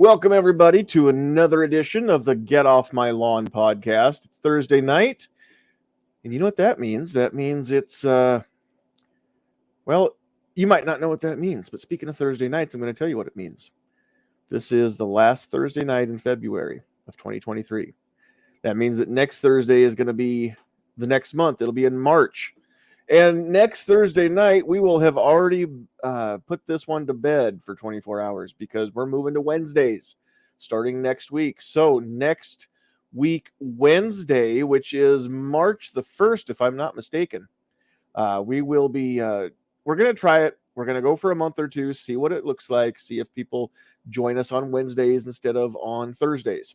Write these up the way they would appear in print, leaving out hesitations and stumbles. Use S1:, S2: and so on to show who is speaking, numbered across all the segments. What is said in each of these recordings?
S1: Welcome, everybody, to another edition of the Get Off My Lawn podcast. It's Thursday night, and you know what that means? That means it's, well, you might not know what that means, but speaking of Thursday nights, I'm going to tell you what it means. This is the last Thursday night in February of 2023. That means that next Thursday is going to be the next month. It'll be in March. And next Thursday night, we will have already put this one to bed for 24 hours because we're moving to Wednesdays starting next week. So next week, Wednesday, which is March the 1st, if I'm not mistaken, we will be, we're going to try it. We're going to go for a month or two, see what it looks like, see if people join us on Wednesdays instead of on Thursdays.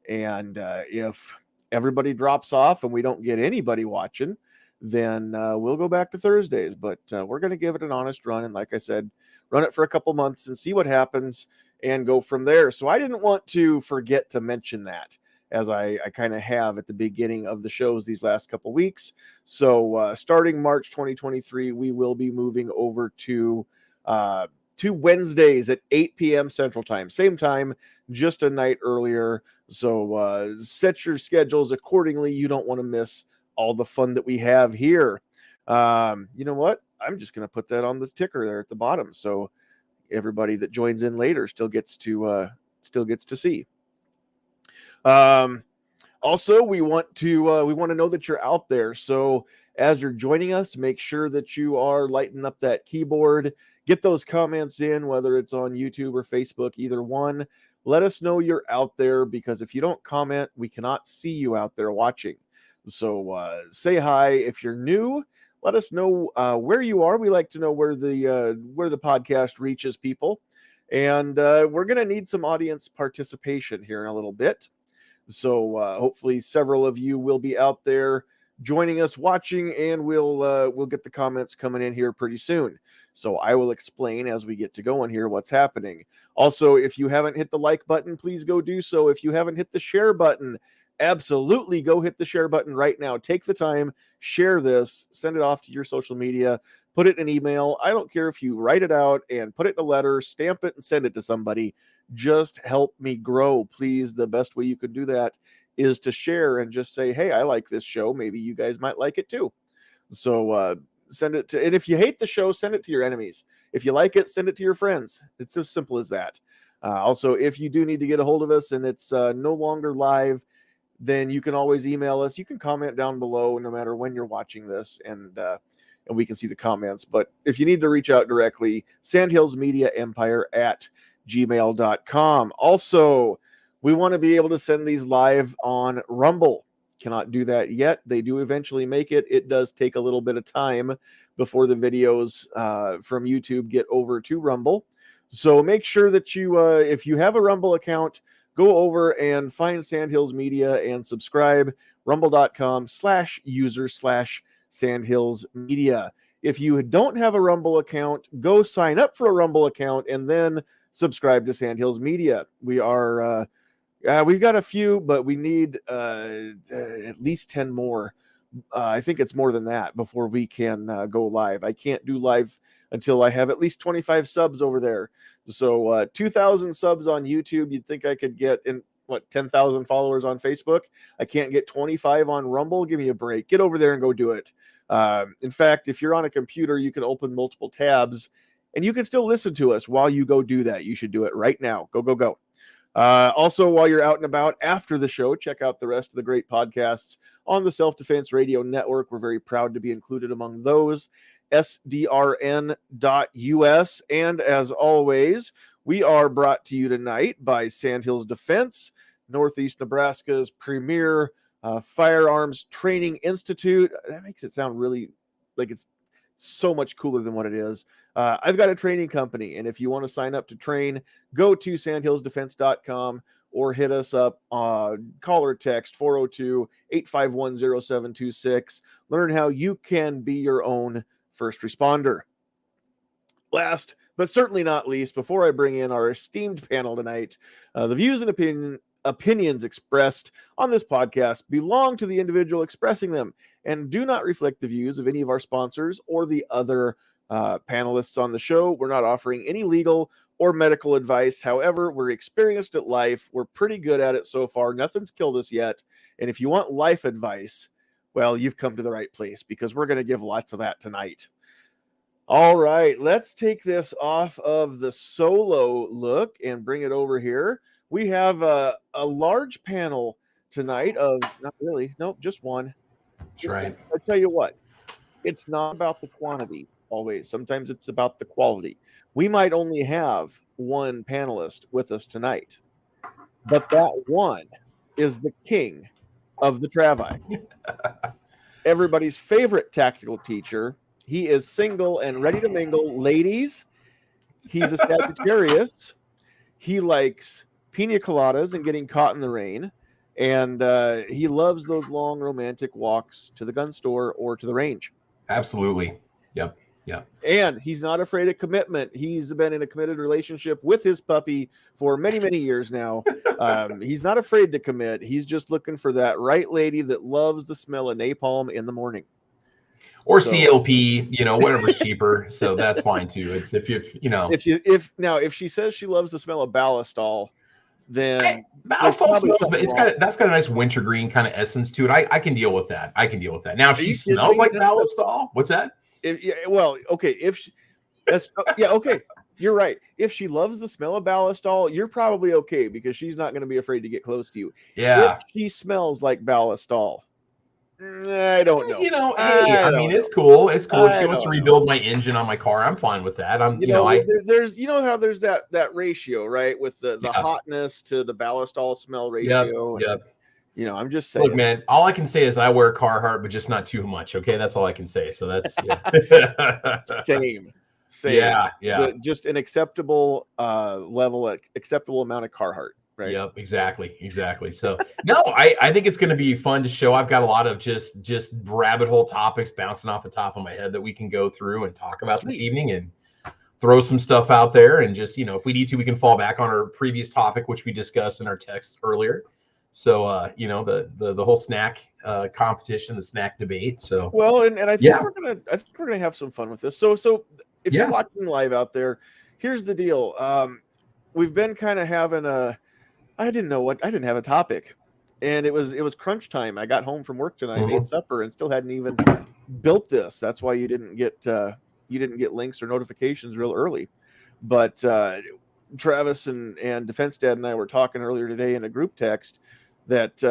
S1: And if everybody drops off and we don't get anybody watching, then we'll go back to Thursdays. But we're going to give it an honest run. And like I said, run it for a couple months and see what happens and go from there. So I didn't want to forget to mention that, as I kind of have at the beginning of the shows these last couple weeks. So starting March 2023, we will be moving over to Wednesdays at 8 p.m. Central Time. Same time, just a night earlier. So set your schedules accordingly. You don't want to miss all the fun that we have here. You know what? I'm just going to put that on the ticker there at the bottom, so everybody that joins in later still gets to see. Also, we want to know that you're out there. So as you're joining us, make sure that you are lighting up that keyboard. Get those comments in, whether it's on YouTube or Facebook, either one. Let us know you're out there, because if you don't comment, we cannot see you out there watching. So say hi. If you're new, let us know where you are. We like to know where the podcast reaches people. And we're going to need some audience participation here in a little bit. So hopefully several of you will be out there joining us, watching, and we'll get the comments coming in here pretty soon. So I will explain as we get to going here what's happening. Also, if you haven't hit the like button, please go do so. If you haven't hit the share button, absolutely go hit the share button right now. Take the time, share this, send it off to your social media, put it in an email. I don't care if you write it out and put it in a letter, stamp it and send it to somebody. Just help me grow, please. The best way you could do that is to share and just say, hey, I like this show. Maybe you guys might like it too. So send it to, and if you hate the show, send it to your enemies. If you like it, send it to your friends. It's as simple as that. Also, if you do need to get a hold of us and it's no longer live, then you can always email us. You can comment down below no matter when you're watching this, and we can see the comments. But if you need to reach out directly, sandhillsmediaempire@gmail.com. Also, we want to be able to send these live on Rumble. Cannot do that yet. They do eventually make it. It does take a little bit of time before the videos from YouTube get over to Rumble. So make sure that you, if you have a Rumble account, go over and find Sandhills Media and subscribe. Rumble.com/user/Sandhills Media. If you don't have a Rumble account, go sign up for a Rumble account and then subscribe to Sandhills Media. We are, we've got a few, but we need at least 10 more. I think it's more than that before we can go live. I can't do live until I have at least 25 subs over there. So 2,000 subs on YouTube. You'd think I could get in 10,000 followers on Facebook. I can't get 25 on Rumble. Give me a break. Get over there and go do it. In fact, if you're on a computer, you can open multiple tabs and you can still listen to us while you go do that. You should do it right now. Go, go, go. Also, while you're out and about after the show, check out the rest of the great podcasts on the Self-Defense Radio Network. We're very proud to be included among those. SDRN.us. And as always, we are brought to you tonight by Sandhills Defense, Northeast Nebraska's premier firearms training institute. That makes it sound really like it's so much cooler than what it is. I've got a training company, and if you want to sign up to train, go to sandhillsdefense.com or hit us up, call or text 402-851-0726. Learn how you can be your own first responder. Last, but certainly not least, before I bring in our esteemed panel tonight, the views and opinions expressed on this podcast belong to the individual expressing them and do not reflect the views of any of our sponsors or the other panelists on the show. We're not offering any legal or medical advice. However, we're experienced at life. We're pretty good at it so far. Nothing's killed us yet. And if you want life advice, well, you've come to the right place, because we're going to give lots of that tonight. All right, let's take this off of the solo look and bring it over here. We have a large panel tonight of, not really, nope, just one.
S2: That's right.
S1: I'll tell you what, it's not about the quantity always. Sometimes it's about the quality. We might only have one panelist with us tonight, but that one is the king of the Travi. Everybody's favorite tactical teacher. He is single and ready to mingle. Ladies, he's a Sagittarius. He likes pina coladas and getting caught in the rain. And he loves those long romantic walks to the gun store or to the range.
S2: Absolutely. Yep. Yeah.
S1: And he's not afraid of commitment. He's been in a committed relationship with his puppy for many, many years now. He's not afraid to commit. He's just looking for that right lady that loves the smell of napalm in the morning.
S2: Or so, CLP, whatever's cheaper. So that's fine too. It's if
S1: if she says she loves the smell of Ballistol, then
S2: Ballistol smells, but that's got a nice wintergreen kind of essence to it. I can deal with that. Now if she smells like Ballistol, what's that?
S1: Okay, you're right. If she loves the smell of Ballistol, you're probably okay, because she's not going to be afraid to get close to you.
S2: Yeah.
S1: If she smells like Ballistol, I don't know.
S2: It's cool. It's cool. If she wants to rebuild my engine on my car, I'm fine with that.
S1: There's how there's that ratio, right, with the hotness to the Ballistol smell ratio.
S2: Yep.
S1: I'm just saying.
S2: Look, man, all I can say is I wear Carhartt, but just not too much. Okay, that's all I can say. So that's
S1: same.
S2: Yeah.
S1: Just an acceptable level, acceptable amount of Carhartt. Right.
S2: Yep, exactly. So no, I think it's going to be fun to show. I've got a lot of just rabbit hole topics bouncing off the top of my head that we can go through and talk about this evening, and throw some stuff out there. And just, if we need to, we can fall back on our previous topic, which we discussed in our text earlier. So, the whole snack competition, the snack debate. So,
S1: well, and I think we're gonna have some fun with this. So if you're watching live out there, here's the deal. We've been kind of having I didn't have a topic, and it was crunch time. I got home from work tonight, ate supper, and still hadn't even built this. That's why you didn't get links or notifications real early. But Travis and Defense Dad and I were talking earlier today in a group text that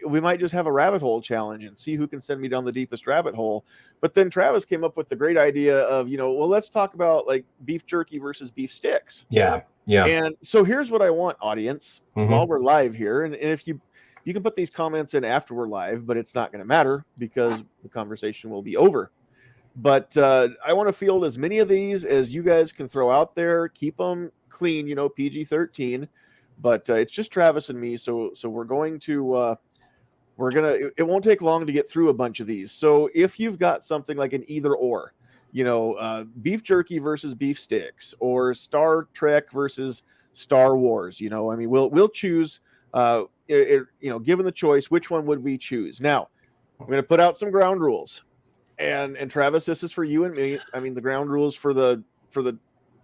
S1: we might just have a rabbit hole challenge and see who can send me down the deepest rabbit hole. But then Travis came up with the great idea of, let's talk about like beef jerky versus beef sticks.
S2: Yeah.
S1: And so here's what I want, audience, while we're live here. And if you can put these comments in after we're live, but it's not going to matter because the conversation will be over. But I want to field as many of these as you guys can throw out there. Keep them clean, PG-13. But it's just Travis and me, so we're going to it won't take long to get through a bunch of these. So if you've got something like an either or, beef jerky versus beef sticks, or Star Trek versus Star Wars, we'll choose. Given the choice, which one would we choose? Now, I'm going to put out some ground rules, and Travis, this is for you and me. The ground rules for the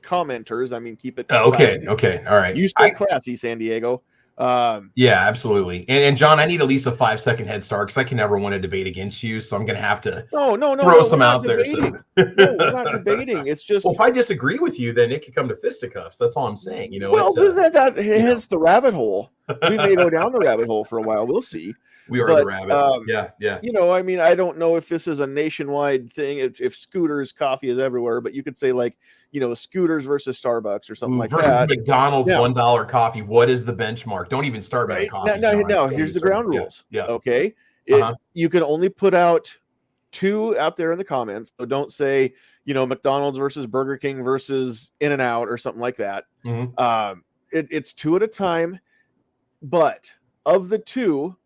S1: commenters. Keep it.
S2: Okay. All right.
S1: You stay classy, San Diego.
S2: Yeah, absolutely. And John, I need at least a 5-second head start because I can never win a debate against you. So I'm going to have to throw some out there. So.
S1: No, we're not debating. It's just,
S2: well, if I disagree with you, then it could come to fisticuffs. That's all I'm saying.
S1: That hits the rabbit hole. We may go down the rabbit hole for a while. We'll see.
S2: We are the rabbits. Yeah.
S1: I don't know if this is a nationwide thing. If Scooters coffee is everywhere, but you could say Scooters versus Starbucks or something like
S2: versus
S1: that.
S2: McDonald's $1 coffee. What is the benchmark? Don't even start with coffee.
S1: No. Here's the ground rules.
S2: Yeah.
S1: Okay. You can only put out 2 out there in the comments. So don't say, McDonald's versus Burger King versus In-N-Out or something like that. It's 2 at a time. But of the 2,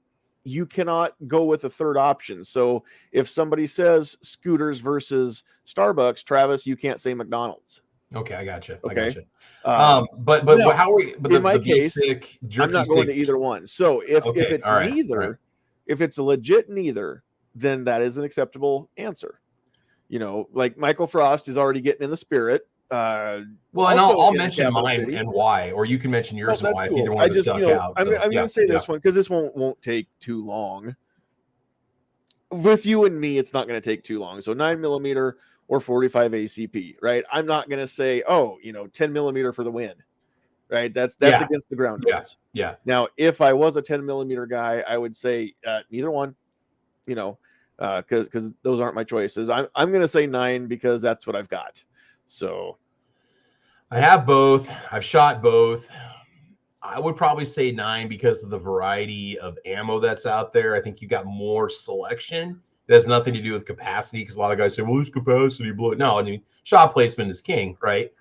S1: you cannot go with a third option. So if somebody says Scooters versus Starbucks, Travis, you can't say McDonald's.
S2: Okay, I gotcha.
S1: Okay.
S2: But how are we? But
S1: in my case, I'm not going to either one. So if it's neither, if it's a legit neither, then that is an acceptable answer. like Michael Frost is already getting in the spirit.
S2: Well, and
S1: also
S2: I'll
S1: in
S2: mention
S1: Capital
S2: mine
S1: City.
S2: and why, or you can mention yours and
S1: That's
S2: why if
S1: cool.
S2: either one
S1: I
S2: of us
S1: just,
S2: duck out.
S1: I'm
S2: So,
S1: going to say this one because this won't take too long. With you and me, it's not going to take too long. So 9mm or 45 ACP, right? I'm not going to say, 10mm for the win, right? That's against the ground rules.
S2: Yeah.
S1: Now, if I was a 10mm guy, I would say neither one, because those aren't my choices. I'm going to say 9 because that's what I've got. So
S2: I have both. I've shot both. I would probably say 9 because of the variety of ammo that's out there. I think you got more selection. It has nothing to do with capacity because a lot of guys say, well, it's capacity. No, I mean, shot placement is king, right?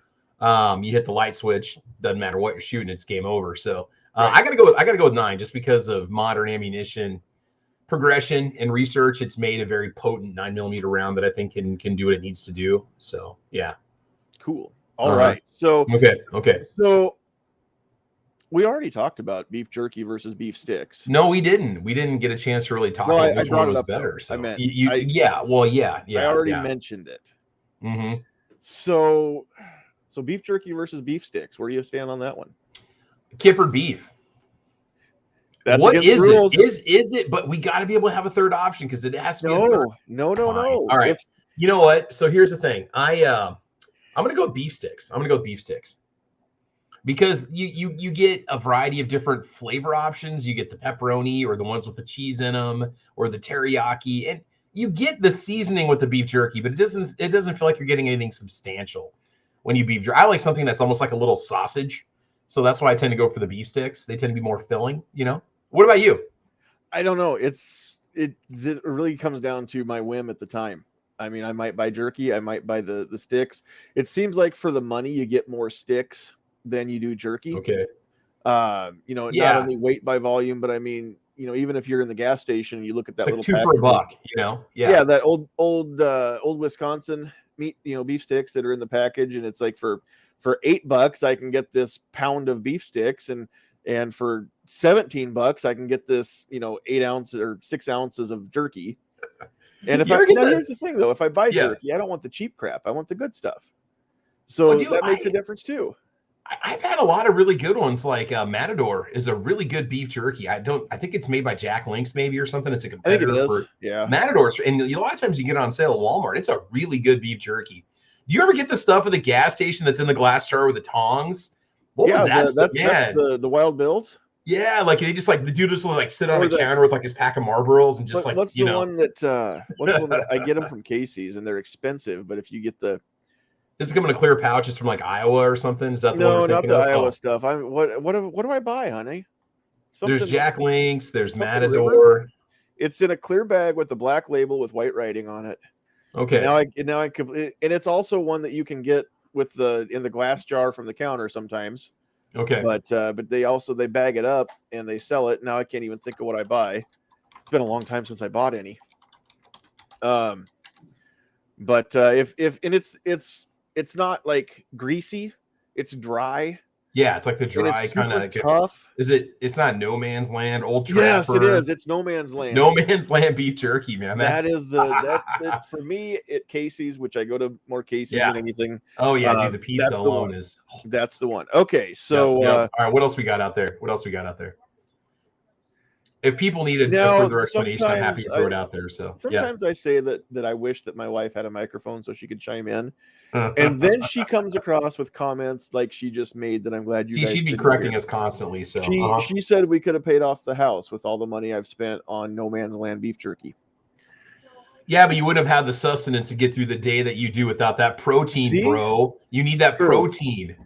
S2: You hit the light switch, doesn't matter what you're shooting, it's game over. So right. I gotta go with 9 just because of modern ammunition progression and research. It's made a very potent 9mm round that I think can do what it needs to do. So yeah.
S1: Cool. All right. So
S2: okay.
S1: So we already talked about beef jerky versus beef sticks.
S2: No, we didn't. We didn't get a chance to really talk about which one was better. So
S1: I meant
S2: yeah. I
S1: already mentioned it.
S2: Mm-hmm.
S1: So beef jerky versus beef sticks. Where do you stand on that one?
S2: Kippered beef.
S1: That's
S2: what is it? Is it? But we got to be able to have a third option because it has to be.
S1: No.
S2: All right. You know what? So here's the thing. I'm going to go with beef sticks. Because you get a variety of different flavor options. You get the pepperoni or the ones with the cheese in them or the teriyaki, and you get the seasoning with the beef jerky, but it doesn't feel like you're getting anything substantial when you beef jerky. I like something that's almost like a little sausage. So that's why I tend to go for the beef sticks. They tend to be more filling, What about you?
S1: I don't know. It really comes down to my whim at the time. I mean, I might buy jerky. I might buy the sticks. It seems like for the money, you get more sticks than you do jerky.
S2: Okay.
S1: Not only weight by volume, but I mean, even if you're in the gas station, you look at that
S2: it's
S1: little
S2: like $2 for $1,
S1: Yeah, that old Wisconsin meat, beef sticks that are in the package, and it's like for $8 I can get this pound of beef sticks, and for $17 I can get this 8 ounces or 6 ounces of jerky. And here's the thing though, if I buy jerky, I don't want the cheap crap. I want the good stuff. So that makes a difference too.
S2: I've had a lot of really good ones. Like Matador is a really good beef jerky. I think it's made by Jack Links maybe or something. It's a competitor for Matadors, and a lot of times you get it on sale at Walmart. It's a really good beef jerky. Do you ever get the stuff at the gas station that's in the glass jar with the tongs? What was that?
S1: That's the Wild Bills.
S2: Yeah, like they just the dude just sit on the counter with his pack of Marlboros and just
S1: what's the one that I get them from Casey's, and they're expensive, but if you get the
S2: Does it come in a clear pouch? It's from Iowa or something? Is that the one
S1: No, not the Iowa stuff. What do I buy, honey?
S2: There's Jack Links. There's Matador.
S1: River. It's in a clear bag with the black label with white writing on it.
S2: Okay.
S1: Now I could, and it's also one that you can get in the glass jar from the counter sometimes.
S2: Okay.
S1: But they bag it up and they sell it. Now I can't even think of what I buy. It's been a long time since I bought any. But it's not like greasy, it's dry.
S2: Yeah, it's like the dry kind of
S1: tough.
S2: It's not No Man's Land, Old Trapper.
S1: Yes, it is. It's No Man's Land.
S2: No Man's Land beef jerky, man.
S1: That's for me at Casey's, which I go to more Casey's than anything.
S2: Oh yeah, dude, the pizza alone is.
S1: That's the one. Okay, so
S2: all right, what else we got out there? If people needed a further explanation, I'm happy to throw it out there. So
S1: sometimes I say that I wish that my wife had a microphone so she could chime in, and then she comes across with comments like she just made that I'm glad you.
S2: She'd be correcting us constantly. So
S1: she said we could have paid off the house with all the money I've spent on No Man's Land beef jerky.
S2: Yeah, but you wouldn't have had the sustenance to get through the day that you do without that protein, bro. You need that protein.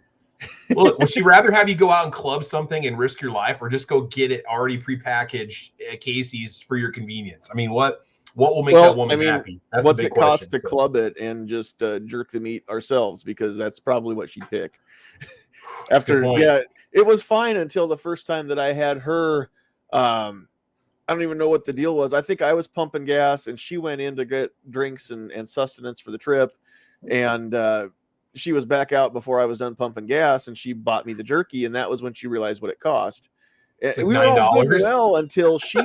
S2: Look, would she rather have you go out and club something and risk your life, or just go get it already prepackaged at Casey's for your convenience? I mean, what will make that woman happy? That's
S1: what's it cost to club it and just jerk the meat ourselves? Because that's probably what she'd pick. It was fine until the first time that I had her. I don't even know what the deal was. I think I was pumping gas and she went in to get drinks and sustenance for the trip, and she was back out before I was done pumping gas, and she bought me the jerky, and that was when she realized what it cost.
S2: It's like
S1: we were all good well until she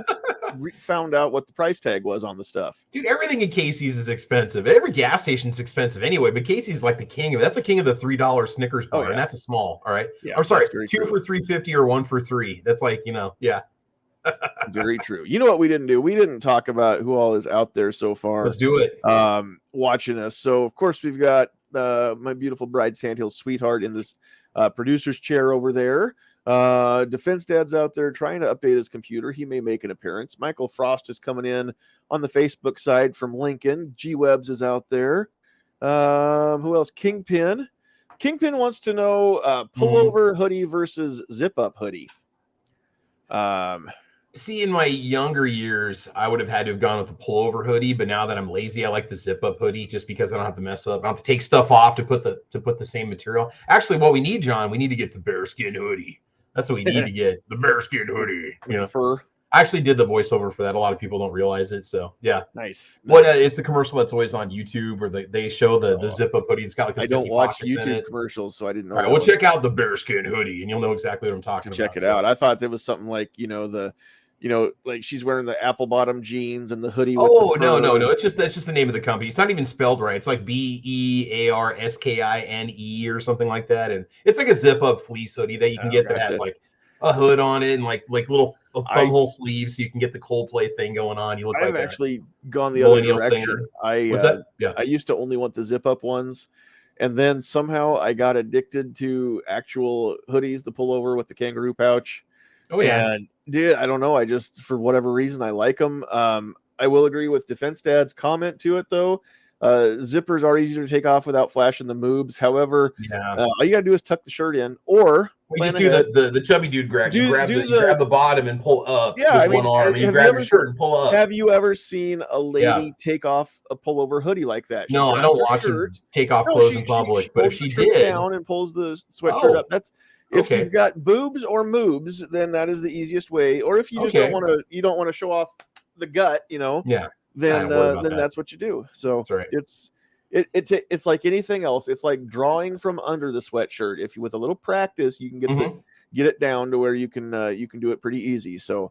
S1: found out what the price tag was on the stuff.
S2: Dude, everything in Casey's is expensive. Every gas station's expensive anyway, but Casey's like the king of it. That's the king of the $3 Snickers bar, and that's a small. All right.
S1: Yeah,
S2: I'm sorry,
S1: very
S2: two
S1: true.
S2: for $3.50 or one for $3. That's like, yeah.
S1: Very true. You know what we didn't do? We didn't talk about who all is out there so far.
S2: Let's do it.
S1: Watching us. So of course we've got my beautiful bride Sandhills sweetheart in this producer's chair over there. Defense Dad's out there trying to update his computer. He may make an appearance. Michael Frost is coming in on the Facebook side from Lincoln. G Webs is out there. Who else? Kingpin wants to know pullover hoodie versus zip up hoodie.
S2: See, in my younger years, I would have had to have gone with the pullover hoodie, but now that I'm lazy, I like the zip up hoodie just because I don't have to mess up. I don't have to take stuff off to put the same material. Actually, what we need, John, we need to get the bearskin hoodie. That's what we need to get, the bearskin hoodie.
S1: Fur.
S2: I actually did the voiceover for that. A lot of people don't realize it. So yeah,
S1: nice.
S2: What it's the commercial that's always on YouTube, where they show the zip up hoodie. It's got like
S1: I don't watch YouTube commercials, so I didn't know.
S2: All right, we'll check out the bearskin hoodie, and you'll know exactly what I'm talking about.
S1: Check it out. I thought there was something like like she's wearing the apple bottom jeans and the hoodie.
S2: No. It's just that's just the name of the company. It's not even spelled right. It's like BEARSKINE or something like that, and it's like a zip up fleece hoodie that you can get that has like a hood on it and like little thumb hole sleeves, so you can get the Coldplay thing going on. You look
S1: I've
S2: like
S1: actually gone the other direction.
S2: Singer.
S1: What's that? Yeah, I used to only want the zip up ones, and then somehow I got addicted to actual hoodies, the pullover with the kangaroo pouch.
S2: Oh yeah,
S1: and dude, I don't know. I just, for whatever reason, I like them. I will agree with Defense Dad's comment to it though. Zippers are easier to take off without flashing the moobs. However, all you gotta do is tuck the shirt in, or
S2: you just do the chubby dude grab. You grab the bottom and pull up.
S1: Yeah,
S2: with one arm. And you grab your shirt and pull up.
S1: Have you ever seen a lady take off a pullover hoodie like that?
S2: No, I don't watch her take off clothes in public. But if she did,
S1: down and pulls the sweatshirt up, that's. If you've got boobs or moobs, then that is the easiest way. Or if you just don't want to show off the gut, then that's what you do. So it's like anything else. It's like drawing from under the sweatshirt. If you, with a little practice, you can get it down to where you can do it pretty easy. So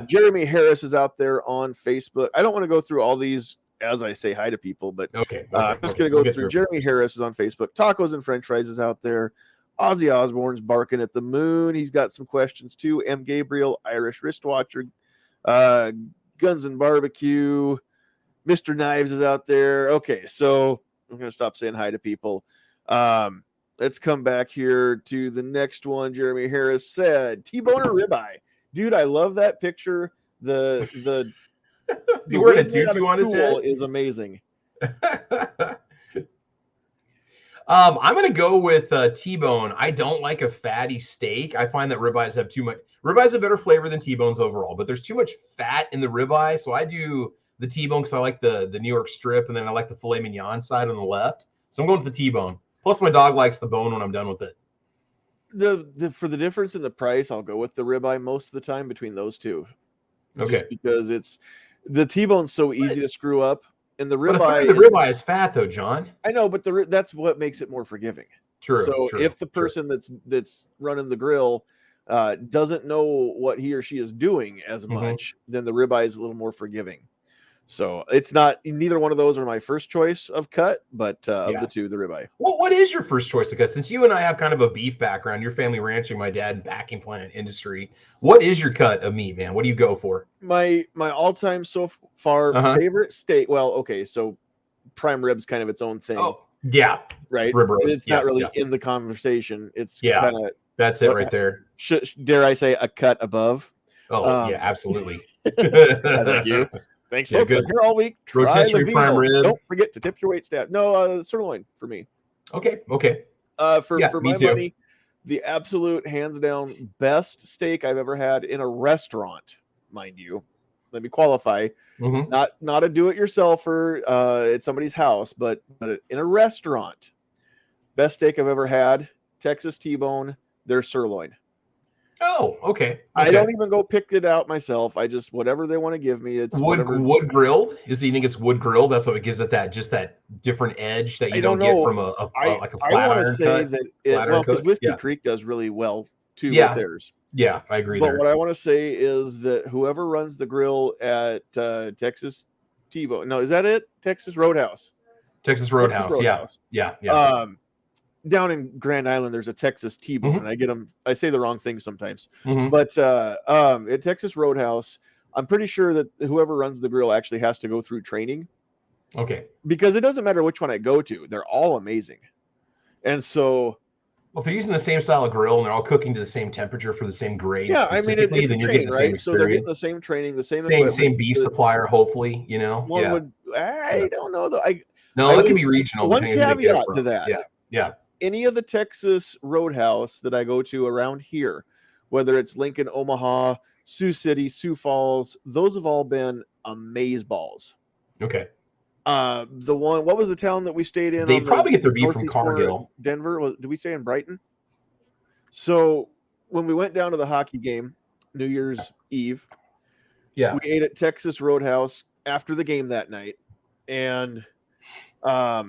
S1: Jeremy Harris is out there on Facebook. I don't want to go through all these as I say hi to people, but I'm just going to go through. Jeremy Harris is on Facebook. Tacos and French Fries is out there. Ozzy Osbourne's barking at the moon. He's got some questions too. M. Gabriel, Irish Wristwatcher, Guns and Barbecue, Mr. Knives is out there. Okay, so I'm going to stop saying hi to people. Let's come back here to the next one. Jeremy Harris said, T-bone or ribeye? Dude, I love that picture. The
S2: wearing a tutu on his head
S1: is amazing.
S2: I'm going to go with T-bone. I don't like a fatty steak. I find that ribeyes have too much. Ribeyes have better flavor than T-bones overall, but there's too much fat in the ribeye. So I do the T-bone because I like the New York strip, and then I like the filet mignon side on the left. So I'm going with the T-bone. Plus, my dog likes the bone when I'm done with it.
S1: For the difference in the price, I'll go with the ribeye most of the time between those two.
S2: Okay.
S1: Just because the T-bone's so easy to screw up. And the ribeye,
S2: ribeye is fat though, John.
S1: I know, but that's what makes it more forgiving.
S2: True.
S1: So if the person that's running the grill doesn't know what he or she is doing as much, then the ribeye is a little more forgiving. So it's not, neither one of those are my first choice of cut, but of the two, the ribeye.
S2: Well, what is your first choice of cut? Since you and I have kind of a beef background, your family ranching, my dad backing plant industry. What is your cut of meat, man? What do you go for?
S1: My all-time so far favorite steak. Well, okay, so prime rib's kind of its own thing.
S2: Oh, yeah,
S1: right.
S2: Rib roast.
S1: It's not really in the conversation. It's kind of
S2: that's it right there.
S1: Dare I say a cut above?
S2: Oh yeah, absolutely.
S1: Thank you. Thanks, folks. I'm here all week.
S2: Rotisserie prime rib.
S1: Don't forget to tip your wait staff. No, sirloin for me.
S2: Okay.
S1: For my money, the absolute hands down best steak I've ever had in a restaurant, mind you. Let me qualify. Not a do-it-yourselfer at somebody's house, but in a restaurant. Best steak I've ever had. Texas T-bone. Their sirloin.
S2: Oh, okay.
S1: I don't even go pick it out myself. I just, whatever they want to give me. It's
S2: wood grilled. Do you think it's wood grilled? That's what gives it that different edge that you don't get from a flat iron cut.
S1: I want to say that because Whiskey Creek does really well too with theirs.
S2: Yeah, I agree
S1: But
S2: there.
S1: what I want to say is that whoever runs the grill at Texas T-Bone, no, is that it? Texas Roadhouse.
S2: Texas Roadhouse. Yeah.
S1: Down in Grand Island, there's a Texas T-Bone, and I say the wrong thing sometimes. But at Texas Roadhouse, I'm pretty sure that whoever runs the grill actually has to go through training.
S2: Okay.
S1: Because it doesn't matter which one I go to, they're all amazing. And so,
S2: well, if they're using the same style of grill and they're all cooking to the same temperature for the same grade,
S1: yeah, I mean, it's
S2: then
S1: a
S2: you're
S1: chain,
S2: getting the
S1: right?
S2: same
S1: So they're getting
S2: experience.
S1: the same training, the same equipment,
S2: same beef supplier, hopefully, you know.
S1: One would, I don't know though.
S2: That can be regional.
S1: One caveat to that.
S2: Yeah.
S1: Any of the Texas Roadhouse that I go to around here, whether it's Lincoln, Omaha, Sioux City, Sioux Falls, those have all been amazeballs.
S2: Okay.
S1: The one, what was the town that we stayed in?
S2: They probably get their beef from Cargill.
S1: Denver. Did we stay in Brighton? So when we went down to the hockey game, New Year's Eve, we ate at Texas Roadhouse after the game that night, and that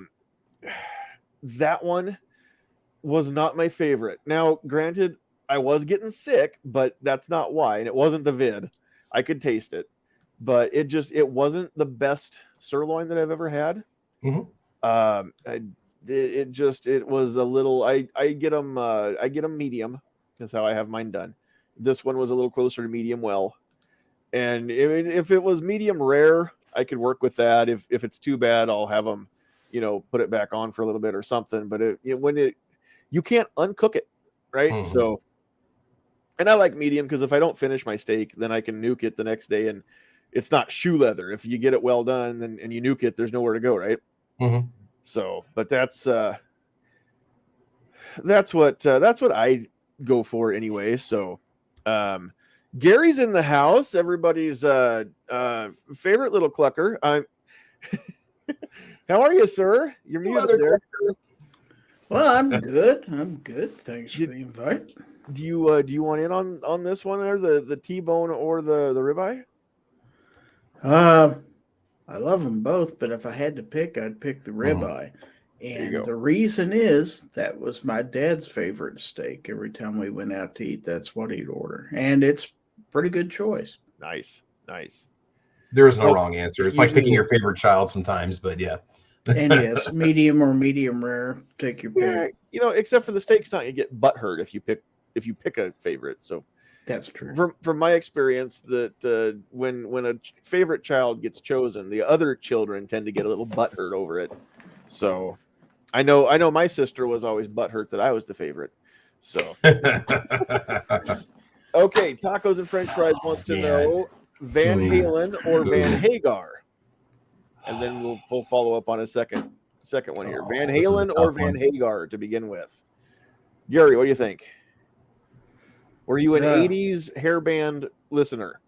S1: one was not my favorite. Now, granted, I was getting sick, but that's not why, and it wasn't the vid. I could taste it, but it wasn't the best sirloin that I've ever had. It was a little. I get them medium. That's how I have mine done. This one was a little closer to medium well, and if it was medium rare, I could work with that. If it's too bad, I'll have them, put it back on for a little bit or something. But you can't uncook it, right? So, and I like medium because if I don't finish my steak, then I can nuke it the next day, and it's not shoe leather. If you get it well done and you nuke it, there's nowhere to go, right? So, but that's what I go for anyway. So, Gary's in the house, everybody's favorite little clucker. How are you, sir? You're muted there.
S3: Well, I'm good. Thanks for the invite.
S1: Do you want in on this one, or the T-bone or the ribeye?
S3: I love them both, but if I had to pick, I'd pick the ribeye. And the reason is that was my dad's favorite steak. Every time we went out to eat, that's what he'd order. And it's pretty good choice.
S1: Nice.
S2: There is no wrong answer. It's like picking your favorite child sometimes, but yeah.
S3: And yes, medium or medium rare, take your pick.
S1: Yeah, except for the steak's not, you get butthurt if you pick a favorite. So
S3: that's true.
S1: From my experience, that when a favorite child gets chosen, the other children tend to get a little butthurt over it. So I know my sister was always butthurt that I was the favorite. So okay, Tacos and French Fries wants to know Van Halen or Van Hagar, and then we'll follow up on a second one here. Van Halen or Van Hagar to begin with. Gary, what do you think? Were you an 80s hairband listener?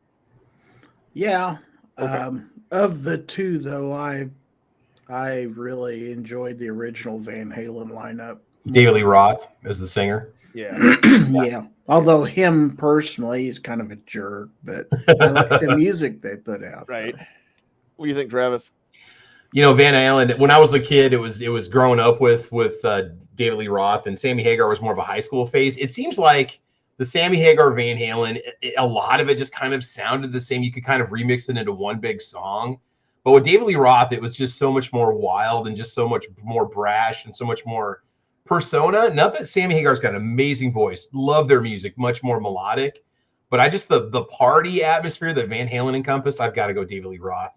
S3: Yeah.
S1: Okay.
S3: Of the two, though, I really enjoyed the original Van Halen lineup.
S2: David Lee Roth as the singer.
S1: Yeah.
S3: Yeah. Although him personally, he's kind of a jerk, but I like the music they put out.
S1: Right. What do you think, Travis?
S2: Van Halen, when I was a kid, it was growing up with David Lee Roth, and Sammy Hagar was more of a high school phase. It seems like the Sammy Hagar Van Halen, a lot of it just kind of sounded the same. You could kind of remix it into one big song. But with David Lee Roth, it was just so much more wild and just so much more brash and so much more persona. Not that Sammy Hagar's got an amazing voice. Love their music, much more melodic. But I just, the party atmosphere that Van Halen encompassed, I've got to go David Lee Roth.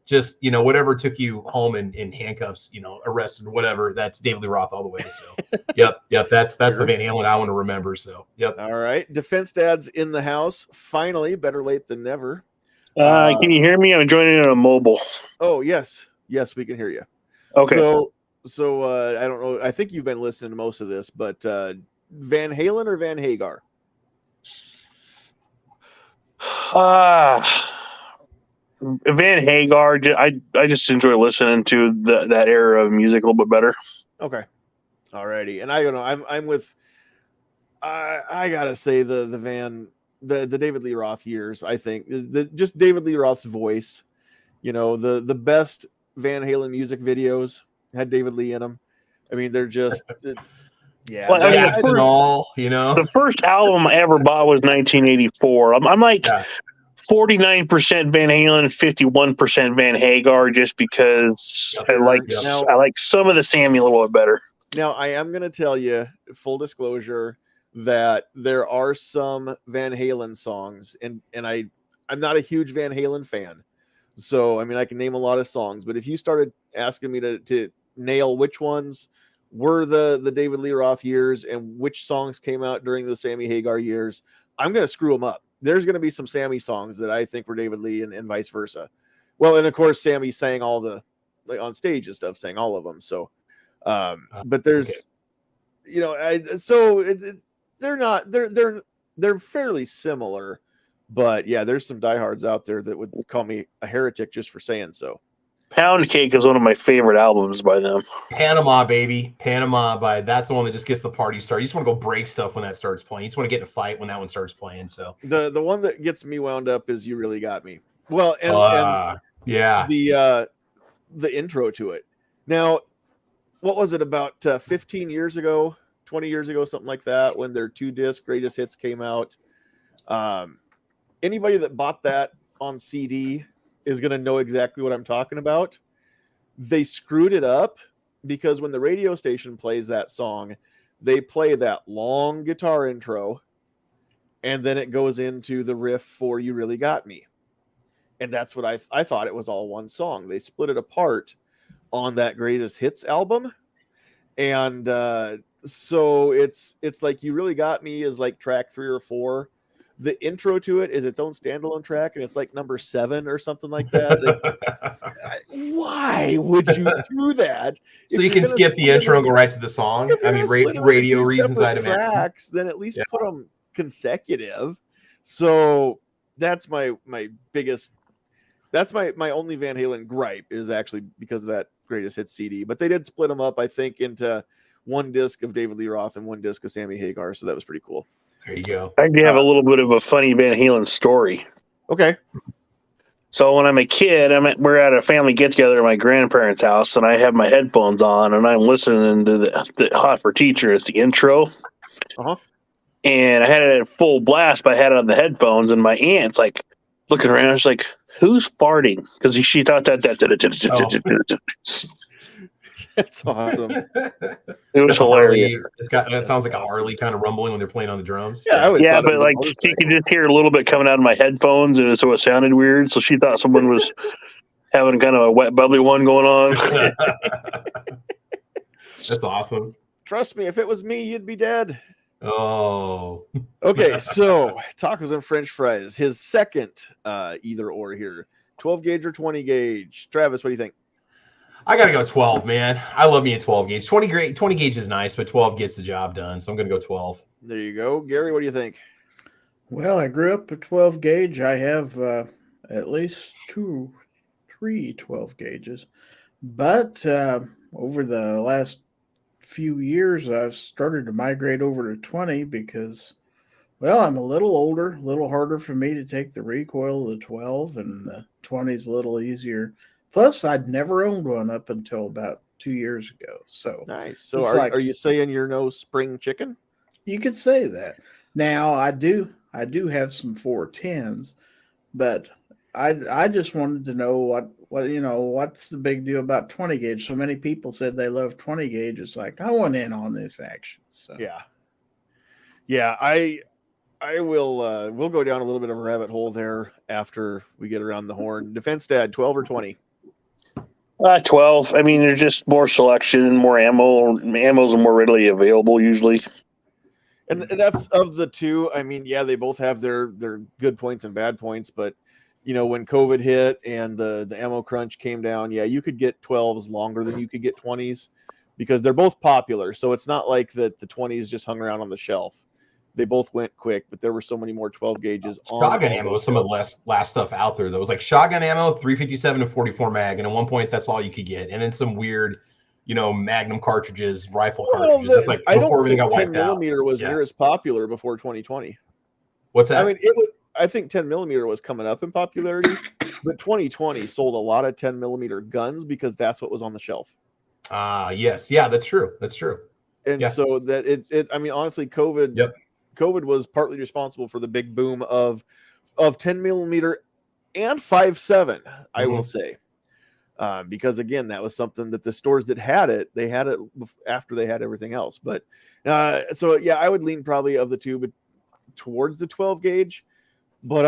S2: Just, whatever took you home in handcuffs, arrested, whatever, that's David Lee Roth all the way. So, yep, that's the Van Halen I want to remember. So, yep.
S1: All right. Defense Dad's in the house. Finally, better late than never.
S4: Can you hear me? I'm joining on a mobile.
S1: Oh, yes. Yes, we can hear you.
S4: Okay.
S1: So I don't know. I think you've been listening to most of this, but Van Halen or Van Hagar?
S4: Van Hagar. I just enjoy listening to that era of music a little bit better.
S1: Okay. Alrighty. And I don't know. I'm with. I gotta say the David Lee Roth years. I think just David Lee Roth's voice. The best Van Halen music videos had David Lee in them. I mean, they're just Yeah,
S4: Well, I mean,
S2: Jackson all,
S4: the first album I ever bought was 1984. I'm like 49% Van Halen, 51% Van Hagar, just because
S2: Yep.
S4: I like some of the Sammy a little bit better.
S1: Now, I am going to tell you, full disclosure, that there are some Van Halen songs, and I'm not a huge Van Halen fan. So, I mean, I can name a lot of songs, but if you started asking me to nail which ones were the David Lee Roth years and which songs came out during the Sammy Hagar years, I'm going to screw them up. There's going to be some Sammy songs that I think were David Lee and vice versa. Well, and of course, Sammy sang all the, like on stage and stuff, sang all of them. So, but there's, you know, they're fairly similar, but yeah, there's some diehards out there that would call me a heretic just for saying so.
S4: Pound Cake is one of my favorite albums by them.
S2: Panama, baby. Panama that's the one that just gets the party started. You just want to go break stuff when that starts playing. You just want to get in a fight when that one starts playing. So
S1: the one that gets me wound up is You Really Got Me. Well, and
S2: yeah,
S1: the intro to it. Now, what was it, about 15 years ago, 20 years ago, something like that, when their 2-disc greatest hits came out? Anybody that bought that on CD is going to know exactly what I'm talking about. They screwed it up because when the radio station plays that song, they play that long guitar intro, and then it goes into the riff for You Really Got Me. And that's what I thought it was all one song. They split it apart on that greatest hits album. And so it's like You Really Got Me is like track 3 or 4. The intro to it is its own standalone track, and it's like number 7 or something like that. Why would you do that?
S2: So you can skip the intro and go right to the song. I mean, radio reasons, I'd imagine.
S1: Tracks, then at least put them consecutive. So that's my biggest. That's my only Van Halen gripe, is actually because of that greatest hits CD. But they did split them up, I think, into 1 disc of David Lee Roth and 1 disc of Sammy Hagar. So that was pretty cool.
S2: There you go.
S4: I do have a little bit of a funny Van Halen story.
S1: Okay.
S4: So when I'm a kid, we're at a family get together at my grandparents' house, and I have my headphones on, and I'm listening to the Hot for Teacher. It's the intro.
S1: Uh-huh.
S4: And I had it at full blast, but I had it on the headphones, and my aunt's like looking around. She's like, "Who's farting?" Because she thought that.
S1: That's awesome.
S4: It was hilarious.
S2: That sounds like a Harley kind of rumbling when they're playing on the drums.
S1: Yeah,
S4: but like she could just hear a little bit coming out of my headphones, and so it sounded weird. So she thought someone was having kind of a wet, bubbly one going on.
S2: That's awesome.
S1: Trust me, if it was me, you'd be dead.
S2: Oh.
S1: Okay, so tacos and French fries. His second either or here. 12 gauge or 20 gauge. Travis, what do you think?
S2: I gotta go 12, man. I love me a 12 gauge. 20 gauge is nice, but 12 gets the job done. So I'm gonna go 12.
S1: There you go. Gary, what do you think?
S3: Well, I grew up with 12 gauge. I have at least 3 12 gauges. But over the last few years, I've started to migrate over to 20 because, well, I'm a little older, a little harder for me to take the recoil of the 12, and the 20 is a little easier. Plus, I'd never owned one up until about 2 years ago. So
S1: nice. So are you saying you're no spring chicken?
S3: You could say that. Now I do have some 410s, but I just wanted to know what what's the big deal about 20 gauge? So many people said they love 20 gauge. It's like I want in on this action. So
S1: yeah. I will. We'll go down a little bit of a rabbit hole there after we get around the horn. Defense Dad, 12 or 20?
S4: 12. I mean, there's just more selection and more ammo. Ammos are more readily available usually.
S1: And that's of the two. I mean, yeah, they both have their good points and bad points, but when COVID hit and the ammo crunch came down, yeah, you could get 12s longer than you could get 20s because they're both popular. So it's not like that the 20s just hung around on the shelf. They both went quick, but there were so many more 12 gauges.
S2: Shotgun ammo was some of the last stuff out there. That was like shotgun ammo, 357 to 44 mag, and at one point that's all you could get. And then some weird, Magnum cartridges, rifle cartridges. It's like before everything got wiped out.
S1: 10mm was near as popular before 2020.
S2: What's that?
S1: I mean, I think 10mm was coming up in popularity, but 2020 sold a lot of 10mm guns because that's what was on the shelf.
S2: Yes, yeah, that's true. That's true.
S1: And so that it I mean, honestly, COVID was partly responsible for the big boom of 10 millimeter and 5.7, I will say. Because again, that was something that the stores that had it, they had it after they had everything else. But so yeah, I would lean probably of the two, but towards the 12 gauge. But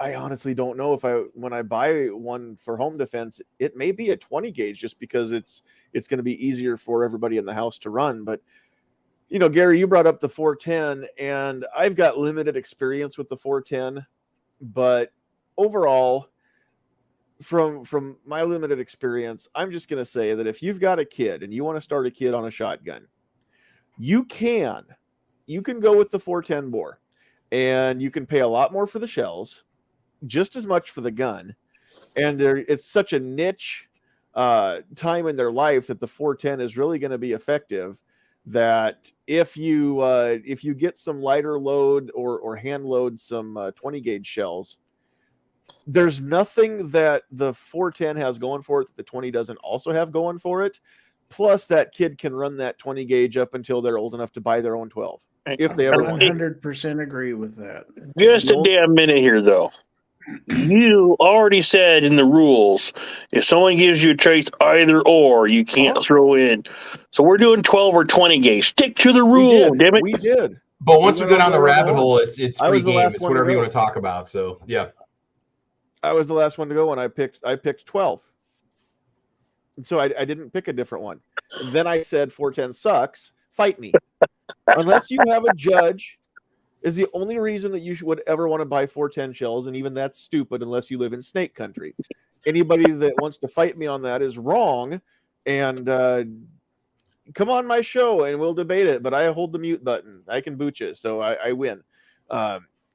S1: I honestly don't know if when I buy one for home defense, it may be a 20 gauge just because it's going to be easier for everybody in the house to run. But you know, Gary, you brought up the 410, and I've got limited experience with the 410, but overall, from my limited experience, I'm just going to say that if you've got a kid and you want to start a kid on a shotgun, you can go with the 410 bore, and you can pay a lot more for the shells, just as much for the gun. And it's such a niche time in their life that the 410 is really going to be effective, that if you get some lighter load or hand load some 20 gauge shells, there's nothing that the 410 has going for it that the 20 doesn't also have going for it. Plus, that kid can run that 20 gauge up until they're old enough to buy their own 12, if they ever want.
S3: 100% agree with that.
S4: Just a damn minute here, though. You already said in the rules, if someone gives you a choice either or, you can't throw in. So we're doing 12 or 20 gauge. Stick to the rule, damn it.
S1: We did.
S2: But once we go down the rabbit hole, it's free game. It's whatever you want to talk about. So yeah.
S1: I was the last one to go when I picked 12. And so I didn't pick a different one. And then I said 410 sucks. Fight me. Unless you have a judge, is the only reason that you would ever want to buy 410 shells, and even that's stupid unless you live in snake country. Anybody that wants to fight me on that is wrong, and come on my show and we'll debate it, but I hold the mute button. I can boot you, so I win.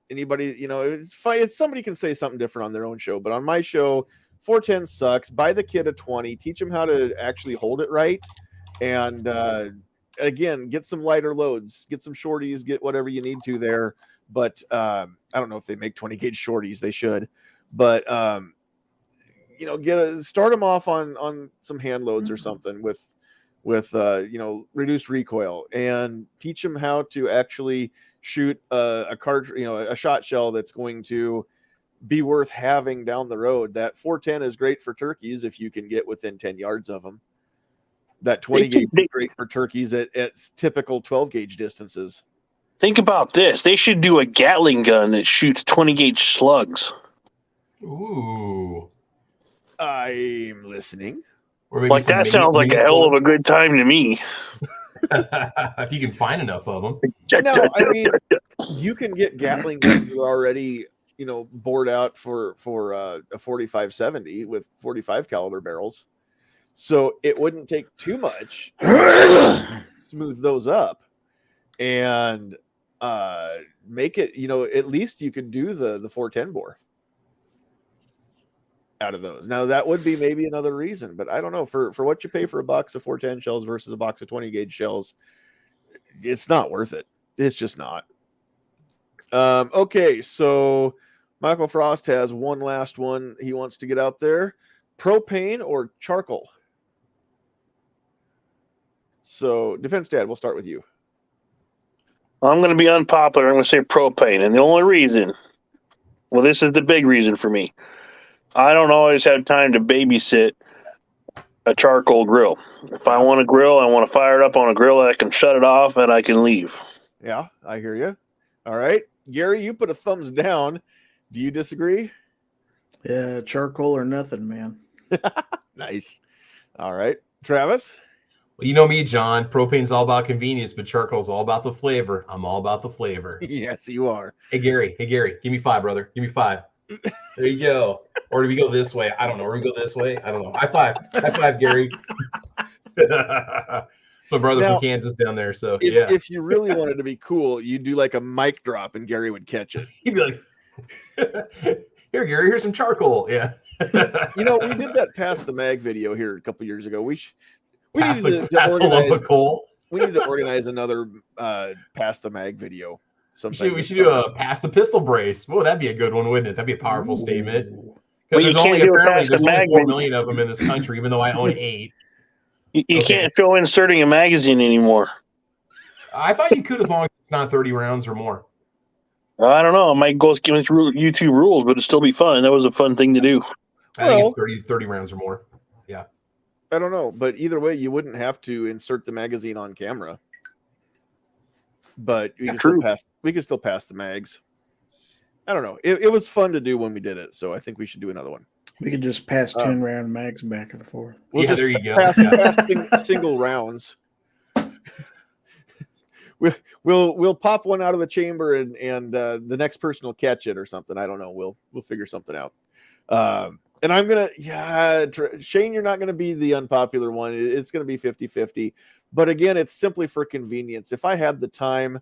S1: Anybody, you know, it's fine. Somebody can say something different on their own show, but on my show, 410 sucks. Buy the kid a 20, teach him how to actually hold it right, and again, get some lighter loads, get some shorties, get whatever you need to there. But I don't know if they make 20 gauge shorties. They should, but you know, start them off on some hand loads or something with you know, reduced recoil, and teach them how to actually shoot a cartridge, you know, a shot shell that's going to be worth having down the road. That 410 is great for turkeys if you can get within 10 yards of them. That 20 gauge is great for turkeys at typical 12 gauge distances.
S4: Think about this. They should do a Gatling gun that shoots 20 gauge slugs.
S2: Ooh.
S1: I'm listening.
S4: Like, that sounds like a hell of a good time to me.
S2: If you can find enough of them.
S1: No, I mean, you can get Gatling guns that are already, you know, bored out for a 45-70 with 45 caliber barrels. So it wouldn't take too much to smooth those up and make it, you know, at least you could do the 410 bore out of those. Now that would be maybe another reason, but I don't know, for what you pay for a box of 410 shells versus a box of 20 gauge shells, it's not worth it. It's just not. Okay, so Michael Frost has one last one he wants to get out there. Propane or charcoal? So, Defense Dad, we'll start with you.
S4: I'm going to be unpopular. I'm going to say propane. And the only reason, well, this is the big reason for me. I don't always have time to babysit a charcoal grill. If I want to grill, I want to fire it up on a grill that I can shut it off and I can leave.
S1: Yeah, I hear you. All right. Gary, you put a thumbs down. Do you disagree?
S3: Yeah, charcoal or nothing, man.
S1: Nice. All right. Travis?
S2: Well, you know me, John. Propane's all about convenience, but charcoal's all about the flavor. I'm all about the flavor.
S1: Yes, you are.
S2: Hey, Gary. Give me 5, brother. Give me 5. There you go. Or do we go this way? I don't know. Or we go this way? I don't know. High five, Gary. It's my brother from Kansas down there. So
S1: if you really wanted to be cool, you'd do like a mic drop and Gary would catch it.
S2: He'd be like, "Here, Gary, here's some charcoal." Yeah.
S1: You know, we did that Pass the Mag video here a couple years ago. We
S2: need to
S1: organize another Pass the Mag video.
S2: We should do a Pass the Pistol Brace. Well, that'd be a good one, wouldn't it? That'd be a powerful statement. Because there's only 4 million of them in this country, even though I own 8.
S4: You can't throw inserting a magazine anymore.
S2: I thought you could as long as it's not 30 rounds or more.
S4: I don't know. I might go against YouTube rules, but it'd still be fun. That was a fun thing to do.
S2: I think it's 30 rounds or more. Yeah.
S1: I don't know, but either way, you wouldn't have to insert the magazine on camera. But we can still pass the mags. I don't know. It was fun to do when we did it, so I think we should do another one.
S3: We could just pass 10-round mags back and forth.
S2: We'll just
S1: there
S2: you go.
S1: Pass single rounds. We'll pop one out of the chamber and the next person will catch it or something. I don't know. We'll figure something out. And I'm gonna Shane, you're not gonna be the unpopular one. It's gonna be 50-50. But again, it's simply for convenience. If I had the time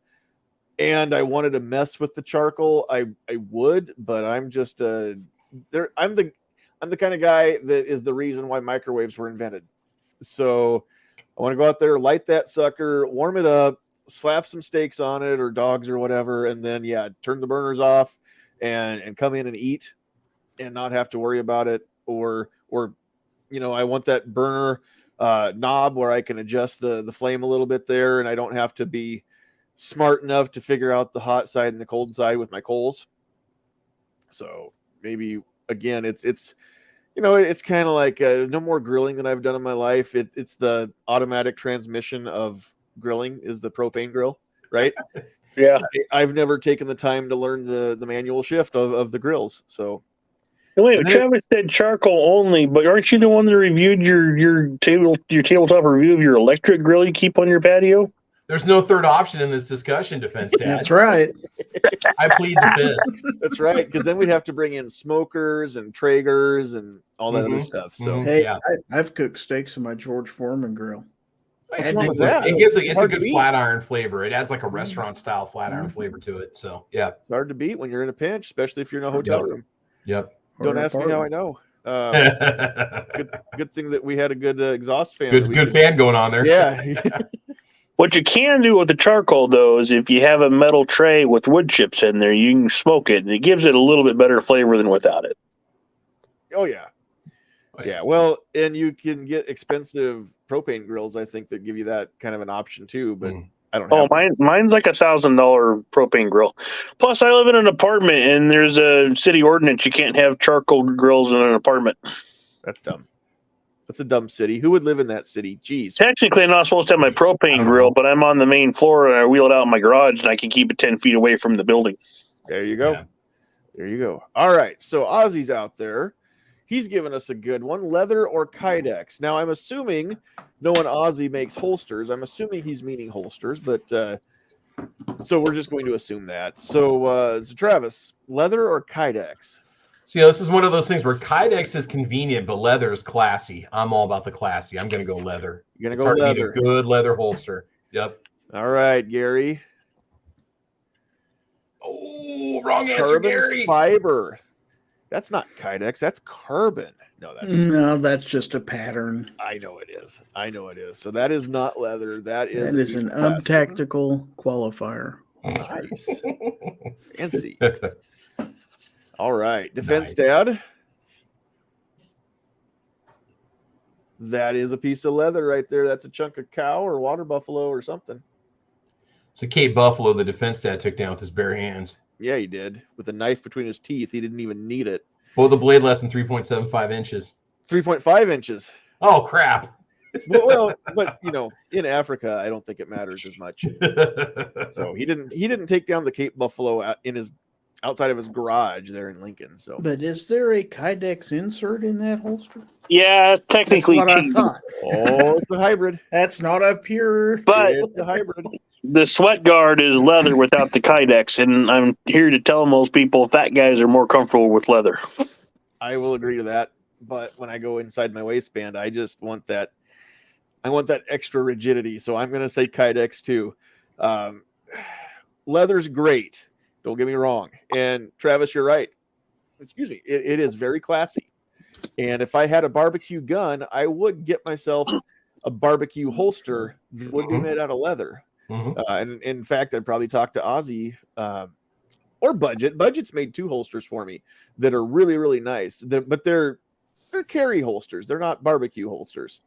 S1: and I wanted to mess with the charcoal, I would, but I'm just I'm the kind of guy that is the reason why microwaves were invented. So I want to go out there, light that sucker, warm it up, slap some steaks on it or dogs or whatever, and then turn the burners off and come in and eat and not have to worry about it. Or I want that burner knob where I can adjust the flame a little bit there, and I don't have to be smart enough to figure out the hot side and the cold side with my coals. So maybe again, it's kind of like no more grilling than I've done in my life. It's the automatic transmission of grilling is the propane grill, right?
S4: Yeah.
S1: I've never taken the time to learn the manual shift of the grills. So
S4: wait, Travis said charcoal only, but aren't you the one that reviewed your tabletop review of your electric grill you keep on your patio?
S2: There's no third option in this discussion, Defense Dad.
S3: That's right.
S2: I plead the fifth.
S1: That's right, because then we'd have to bring in smokers and Traegers and all that other stuff. So
S3: hey, I've cooked steaks in my George Foreman grill.
S2: It gives it's a good flat iron flavor. It adds like a restaurant style flat iron flavor to it. So it's
S1: hard to beat when you're in a pinch, especially if you're in a hotel room.
S2: Yep.
S1: Don't ask me how I know. Good thing that we had a good exhaust fan.
S2: Good fan going on there.
S1: Yeah.
S4: What you can do with the charcoal, though, is if you have a metal tray with wood chips in there, you can smoke it, and it gives it a little bit better flavor than without it.
S1: Oh, yeah. Yeah, well, and you can get expensive propane grills, I think, that give you that kind of an option, too, but I don't know.
S4: Mine's like $1,000 propane grill. Plus, I live in an apartment, and there's a city ordinance. You can't have charcoal grills in an apartment.
S1: That's dumb. That's a dumb city. Who would live in that city? Jeez.
S4: Technically, I'm not supposed to have my propane grill, but I'm on the main floor, and I wheel it out in my garage, and I can keep it 10 feet away from the building.
S1: There you go. Yeah. There you go. All right. So Ozzy's out there. He's given us a good one, leather or Kydex. Now, I'm assuming knowing Ozzy makes holsters. I'm assuming he's meaning holsters, but so we're just going to assume that. So Travis, leather or Kydex?
S2: See, this is one of those things where Kydex is convenient, but leather is classy. I'm all about the classy. I'm going to go leather.
S1: You're going to go leather.
S2: A good leather holster. Yep.
S1: All right, Gary.
S2: Oh, wrong answer,
S1: carbon
S2: Gary.
S1: Fiber. That's not Kydex. That's carbon.
S3: No, that's just a pattern.
S1: I know it is. So that is not leather. That is
S3: an untactical qualifier.
S1: Nice. Fancy. All right. Defense Dad. That is a piece of leather right there. That's a chunk of cow or water buffalo or something.
S2: It's a Cape buffalo the Defense Dad took down with his bare hands.
S1: Yeah, he did. With a knife between his teeth. He didn't even need it.
S2: Well, the blade less than 3.75 inches.
S1: 3.5 inches.
S2: Oh, crap.
S1: Well, but in Africa, I don't think it matters as much. So he didn't take down the Cape buffalo outside of his garage there in Lincoln. So,
S3: but is there a Kydex insert in that holster?
S4: Yeah, technically.
S3: That's what I thought.
S1: Oh, it's a hybrid.
S3: That's not a pure.
S4: But
S1: it's a hybrid.
S4: The sweat guard is leather without the Kydex, and I'm here to tell most people fat guys are more comfortable with leather.
S1: I will agree to that. But when I go inside my waistband, I just want that. I want that extra rigidity. So I'm going to say Kydex too. Leather's great. Don't get me wrong. And Travis, you're right. Excuse me. It is very classy. And if I had a barbecue gun, I would get myself a barbecue holster that would be made out of leather.
S2: Mm-hmm.
S1: And in fact, I'd probably talk to Ozzy or Budget. Budget's made 2 holsters for me that are really, really nice. But they're carry holsters. They're not barbecue holsters.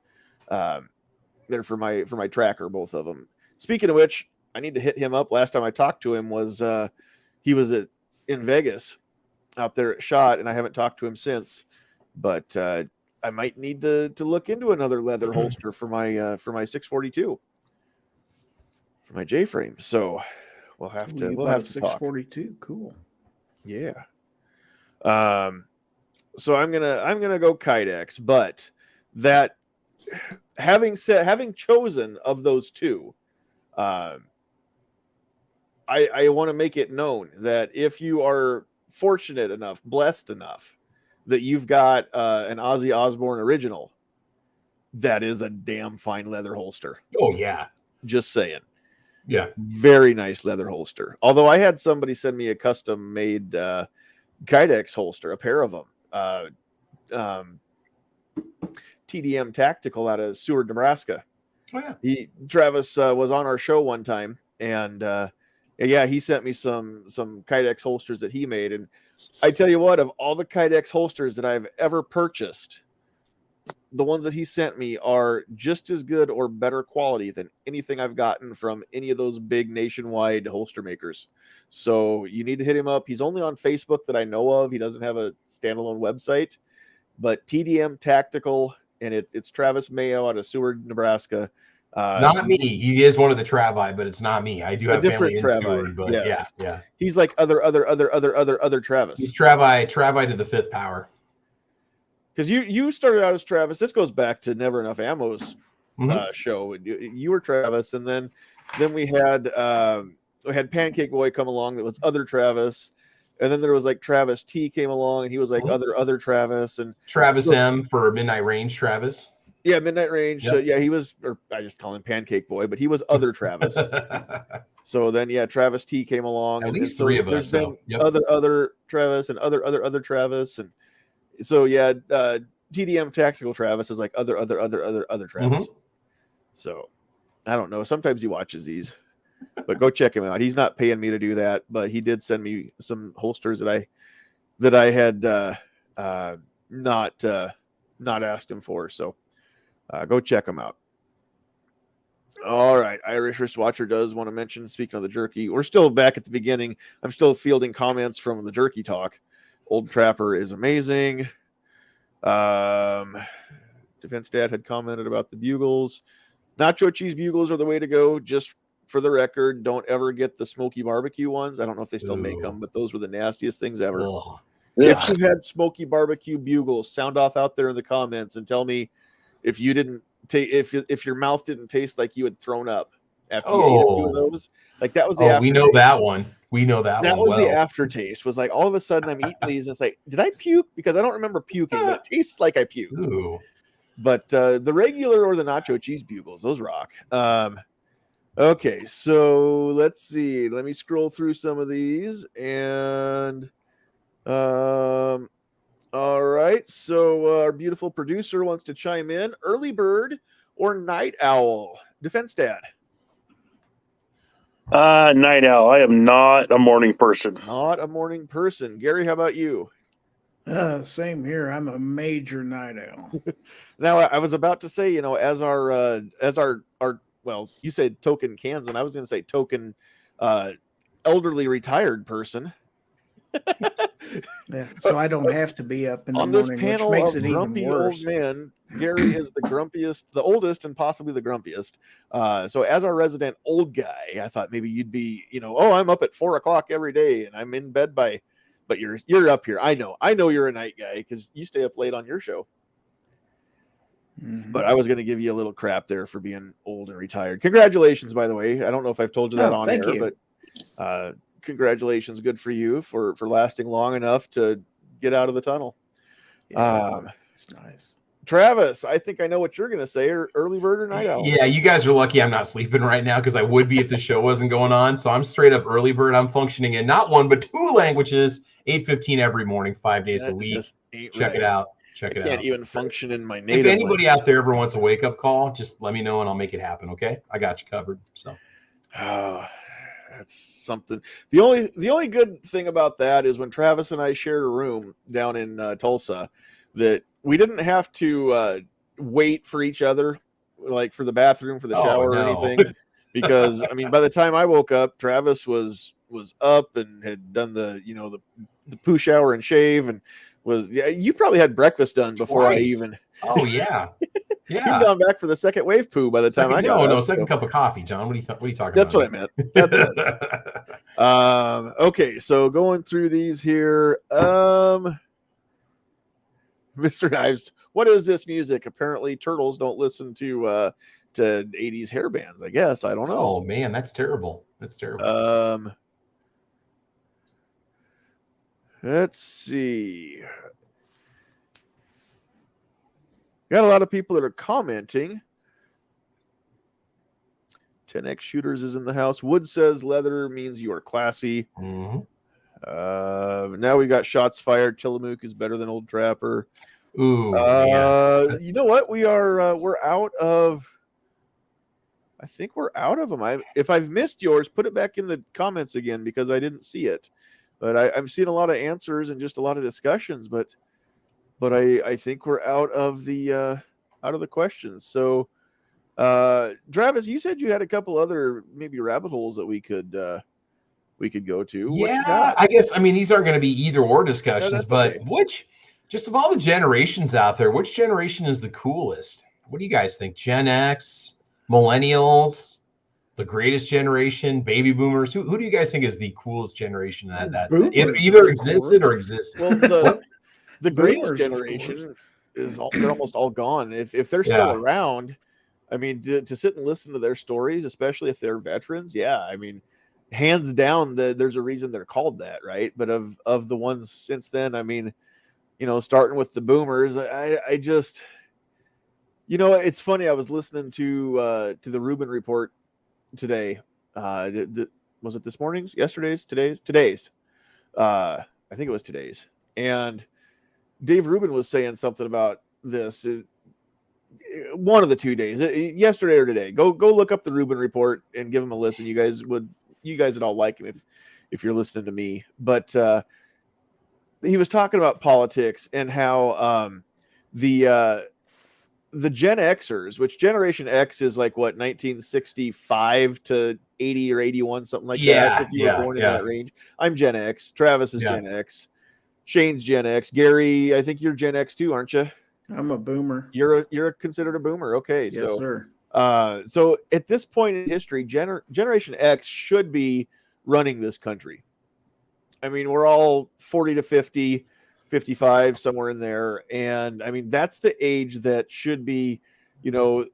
S1: They're for my tracker, both of them. Speaking of which, to hit him up. Last time I talked to him was he was in Vegas out there at SHOT, and I haven't talked to him since. But I might need to look into another leather holster for my 642 for my J frame. So we'll have to. We'll have to
S3: 642. Cool.
S1: Yeah. So I'm gonna go Kydex, but that having chosen of those two, I want to make it known that if you are fortunate enough, blessed enough that you've got an Ozzy Osbourne original, that is a damn fine leather holster.
S2: Oh yeah.
S1: Just saying.
S2: Yeah.
S1: Very nice leather holster. Although I had somebody send me a custom made Kydex holster, a pair of them. TDM Tactical out of Seward, Nebraska.
S2: Oh yeah.
S1: Travis was on our show one time, and yeah, he sent me some Kydex holsters that he made. And I tell you what, of all the Kydex holsters that I've ever purchased, the ones that he sent me are just as good or better quality than anything I've gotten from any of those big nationwide holster makers. So you need to hit him up. He's only on Facebook that I know of. He doesn't have a standalone website, but TDM Tactical, and it's Travis Mayo out of Seward, Nebraska.
S2: Not me. He is one of the Travi, but it's not me. I do have family in Seward, but
S1: yes.
S2: yeah.
S1: He's like other Travis.
S2: He's Travi to the fifth power.
S1: Because you started out as Travis. This goes back to Never Enough Ammo's show. You were Travis, and then we had Pancake Boy come along that was other Travis, and then there was like Travis T came along, and he was like other Travis, and
S2: Travis M for Midnight Range Travis.
S1: Yeah, Midnight Range.
S2: Yep.
S1: So yeah, he was, or I just call him Pancake Boy, but he was other Travis. So then yeah, Travis T came along.
S2: At least three of us.
S1: There's been other Travis and other Travis, and so yeah, TDM Tactical Travis is like other Travis. So I don't know. Sometimes he watches these, but go check him out. He's not paying me to do that, but he did send me some holsters that I had not asked him for. So go check him out. All right. Irish Wristwatcher does want to mention, speaking of the jerky, we're still back at the beginning. I'm still fielding comments from the jerky talk. Old Trapper is amazing. Defense Dad had commented about the bugles. Nacho cheese bugles are the way to go. Just for the record, don't ever get the smoky barbecue ones. I don't know if they still make them, but those were the nastiest things ever.
S2: Oh.
S1: If you had smoky barbecue bugles, sound off out there in the comments and tell me if you didn't if your mouth didn't taste like you had thrown up after you ate a few of those. Like that was the aftertaste.
S2: We know that one. We know that one.
S1: That was the aftertaste. Was like all of a sudden I'm eating these and it's like, did I puke? Because I don't remember puking, but it tastes like I puked.
S2: Ooh.
S1: But the regular or the nacho cheese bugles, those rock. Okay, so let's see. Let me scroll through some of these and all right. So our beautiful producer wants to chime in. Early bird or night owl? Defense Dad.
S4: Night owl. I am not a morning person.
S1: Not a morning person. Gary, how about you?
S3: Same here. I'm a major night owl.
S1: Now I was about to say, as our well, you said token Kansan. I was going to say token elderly retired person.
S3: Yeah, so I don't have to be up in the
S1: on this
S3: morning,
S1: panel
S3: which makes
S1: of
S3: it
S1: grumpy
S3: even worse.
S1: old men. Gary is the grumpiest, the oldest, and possibly the grumpiest. So as our resident old guy, I thought maybe you'd be, I'm up at 4:00 every day and I'm in bed by, but you're up here. I know you're a night guy because you stay up late on your show.
S3: Mm-hmm.
S1: But I was going to give you a little crap there for being old and retired. Congratulations, by the way. I don't know if I've told you that on air, but congratulations. Good for you for lasting long enough to get out of the tunnel.
S3: Yeah, it's nice.
S1: Travis, I think I know what you're going to say. Early bird or night owl?
S2: Yeah, you guys are lucky I'm not sleeping right now because I would be if the show wasn't going on. So I'm straight up early bird. I'm functioning in not one, but two languages, 8:15 every morning, 5 days a week. Check it out. I
S1: can't even function in my native
S2: If anybody
S1: language.
S2: out there ever wants a wake-up call, just let me know and I'll make it happen, okay? I got you covered. So
S1: that's something. The only good thing about that is when Travis and I shared a room down in Tulsa, that we didn't have to wait for each other, like for the bathroom, for the shower or anything, because I mean, by the time I woke up, Travis was up and had done the the poo shower and shave, and you probably had breakfast done before I
S2: Twice.
S1: even.
S2: Oh yeah,
S1: He'd gone back for the second wave poo by the time I got up.
S2: Second cup of coffee, John. What are you talking
S1: That's
S2: about?
S1: what I meant. That's what I meant. Okay, so going through these here, Mr. Knives, what is this music? Apparently, turtles don't listen to 80s hair bands. I guess I don't know.
S2: Oh man, that's terrible. That's terrible.
S1: Let's see. Got a lot of people that are commenting. 10X Shooters is in the house. Wood says leather means you are classy.
S2: Mm-hmm.
S1: Now we got shots fired. Tillamook is better than Old Trapper.
S2: Ooh,
S1: you know what? We're out of. I think we're out of them. If I've missed yours, put it back in the comments again because I didn't see it. But I'm seeing a lot of answers and just a lot of discussions. But I think we're out of the questions. So, Travis, you said you had a couple other maybe rabbit holes that we could go to.
S2: Yeah, I guess these aren't going to be either or discussions,
S1: No,
S2: but
S1: okay.
S2: Just of all the generations out there, which generation is the coolest? What do you guys think? Gen X, Millennials, the greatest generation, baby boomers? Who do you guys think is the coolest generation that either existed or existed?
S1: Well, the greatest generation they're almost all gone. If they're still around, I mean, to sit and listen to their stories, especially if they're veterans, I mean, hands down, there's a reason they're called that, right? But of the ones since then, I mean, starting with the boomers, I just, it's funny. I was listening to the Rubin Report today. Was it this morning's, yesterday's, today's? I think it was today's. And Dave Rubin was saying something about this. One of the 2 days, yesterday or today. Go look up the Rubin Report and give him a listen. You guys would all like him if you're listening to me. But he was talking about politics and how the Gen Xers, which Generation X is like what, 1965 to 80 or 81, something like that. If you were born in that range. I'm Gen X. Travis is Gen X. Shane's Gen X. Gary, I think you're Gen X too, aren't you?
S3: I'm a boomer.
S1: You're considered a boomer. Okay.
S3: Yes, sir.
S1: So at this point in history, Generation X should be running this country. I mean, we're all 40 to 50, 55, somewhere in there. And I mean, that's the age that should be, the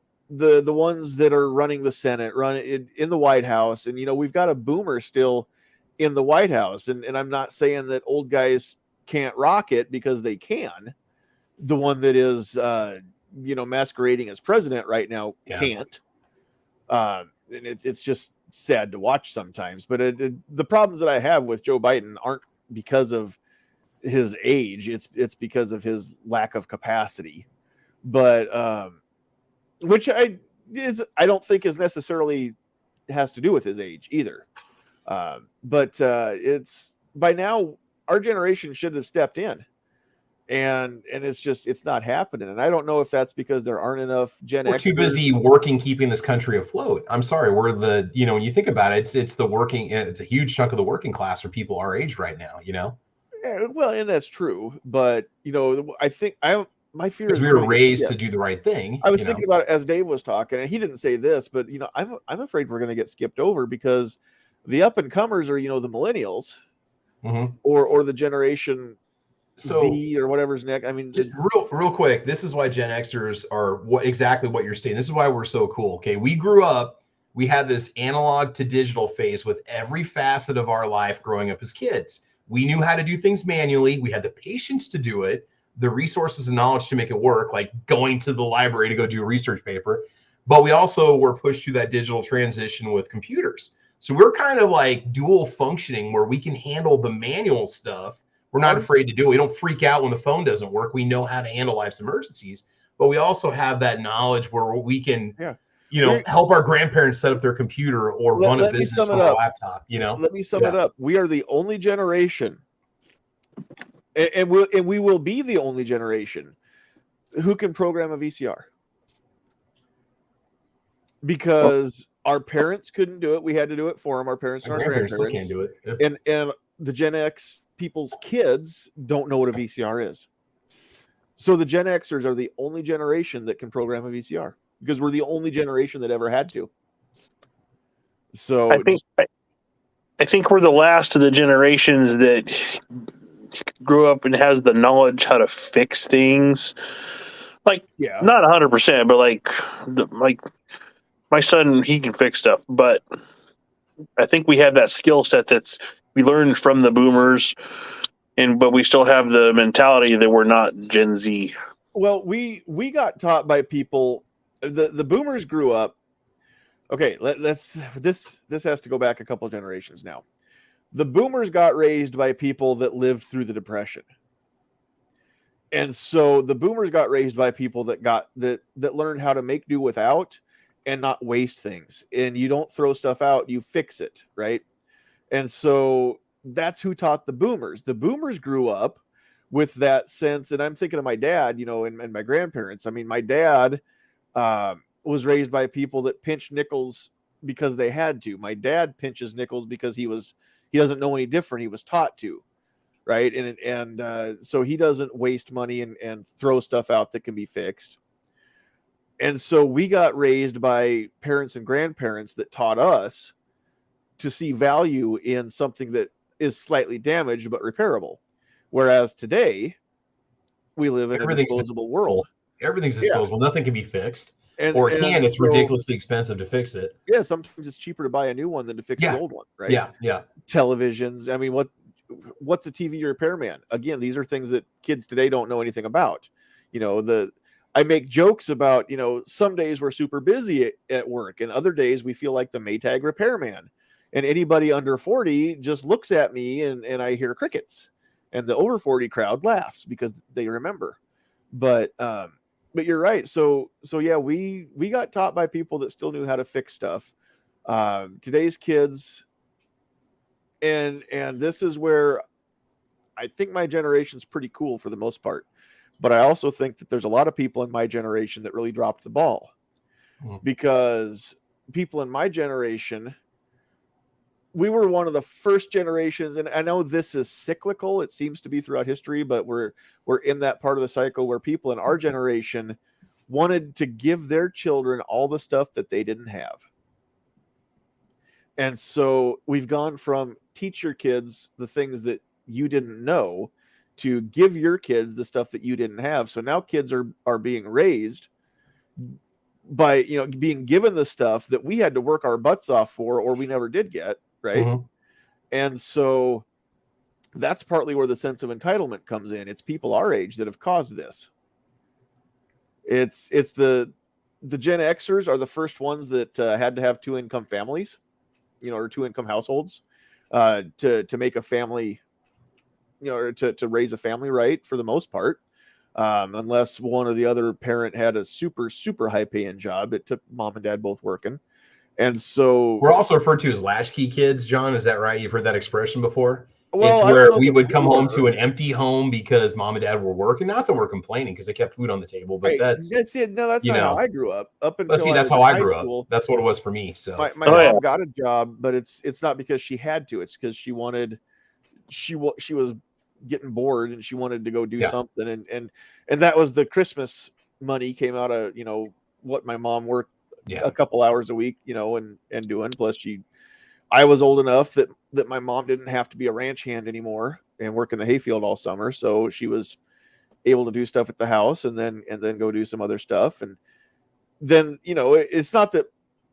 S1: ones that are running the Senate, in the White House. And, we've got a boomer still in the White House. And I'm not saying that old guys can't rock it, because they can. The one that is, masquerading as president right now can't. And it's just sad to watch sometimes. But the problems that I have with Joe Biden aren't because of his age. It's because of his lack of capacity. But which I don't think is necessarily has to do with his age either. But it's by now our generation should have stepped in. And it's not happening. And I don't know if that's because there aren't enough Gen X.
S2: We're too busy working, keeping this country afloat. I'm sorry. We're when you think about it, it's a huge chunk of the working class for people our age right now, Yeah,
S1: well, and that's true. But, I think my fear is
S2: we were raised to do the right thing.
S1: I was thinking about it as Dave was talking, and he didn't say this, but, I'm afraid we're going to get skipped over, because the up and comers are, the millennials, or the generation Z or whatever's next. I mean,
S2: real quick, this is why Gen Xers are exactly what you're saying. This is why we're so cool. Okay, we grew up, we had this analog to digital phase with every facet of our life growing up as kids. We knew how to do things manually. We had the patience to do it, the resources and knowledge to make it work, like going to the library to go do a research paper. But we also were pushed through that digital transition with computers. So we're kind of like dual functioning, where we can handle the manual stuff. We're not afraid to do it. We don't freak out when the phone doesn't work. We know how to handle life's emergencies, but we also have that knowledge where we can, help our grandparents set up their computer or run a business from a laptop.
S1: Let me sum it up. We are the only generation, and we will be the only generation who can program a VCR, because our parents couldn't do it. We had to do it for them. Our parents and
S2: My
S1: our
S2: grandparents still
S1: grandparents.
S2: can't do it. Yep.
S1: And the Gen X people's kids don't know what a VCR is. So the Gen Xers are the only generation that can program a VCR because we're the only generation that ever had to. So
S4: I think we're the last of the generations that grew up and has the knowledge how to fix things. Like, not 100%, but like my son, he can fix stuff. But I think we have that skill set we learned from the boomers, but we still have the mentality that we're not Gen Z.
S1: Well, we got taught by people. The boomers grew up. Okay, let's this has to go back a couple generations now. The boomers got raised by people that lived through the Depression. And so the boomers got raised by people that learned how to make do without and not waste things. And you don't throw stuff out, you fix it, right? And so that's who taught the boomers. The boomers grew up with that sense. And I'm thinking of my dad, and my grandparents. I mean, my dad was raised by people that pinched nickels because they had to. My dad pinches nickels because he doesn't know any different. He was taught to, right? And so he doesn't waste money and throw stuff out that can be fixed. And so we got raised by parents and grandparents that taught us to see value in something that is slightly damaged but repairable. Whereas today, we live in a disposable world.
S2: Everything's disposable. Yeah. Nothing can be fixed. It's
S1: so,
S2: ridiculously expensive to fix it.
S1: Yeah, sometimes it's cheaper to buy a new one than to fix the old one, right?
S2: Yeah.
S1: Televisions. I mean, what's a TV repairman? Again, these are things that kids today don't know anything about. I make jokes about, some days we're super busy at work and other days we feel like the Maytag repairman. And anybody under 40 just looks at me and I hear crickets. And the over 40 crowd laughs because they remember. But you're right. So yeah, we got taught by people that still knew how to fix stuff. Today's kids, and this is where I think my generation's pretty cool for the most part. But I also think that there's a lot of people in my generation that really dropped the ball. Because people in my generation, we were one of the first generations, and I know this is cyclical. It seems to be throughout history, but we're in that part of the cycle where people in our generation wanted to give their children all the stuff that they didn't have. And so we've gone from teach your kids the things that you didn't know to give your kids the stuff that you didn't have. So now kids are being raised by, being given the stuff that we had to work our butts off for, or we never did get. Right. Mm-hmm. And so that's partly where the sense of entitlement comes in. It's people our age that have caused this. It's the Gen Xers are the first ones that had to have 2-income families, or 2-income households to make a family, or to raise a family, right, for the most part. Unless one or the other parent had a super, super high paying job. It took mom and dad both working. And so
S2: we're also referred to as latchkey kids, John. Is that right? You've heard that expression before?
S1: Well,
S2: it's where we would come home to an empty home because mom and dad were working. Not that we're complaining because they kept food on the table, but that's
S1: it. No, that's not how I grew up. Up until
S2: that's how I grew up. That's what it was for me. So
S1: my mom got a job, but it's not because she had to. It's because she was getting bored and she wanted to go do something. And that was the Christmas money came out of what my mom worked. A couple hours a week, and doing. Plus, I was old enough that my mom didn't have to be a ranch hand anymore and work in the hayfield all summer, so she was able to do stuff at the house and then go do some other stuff. And then it's not that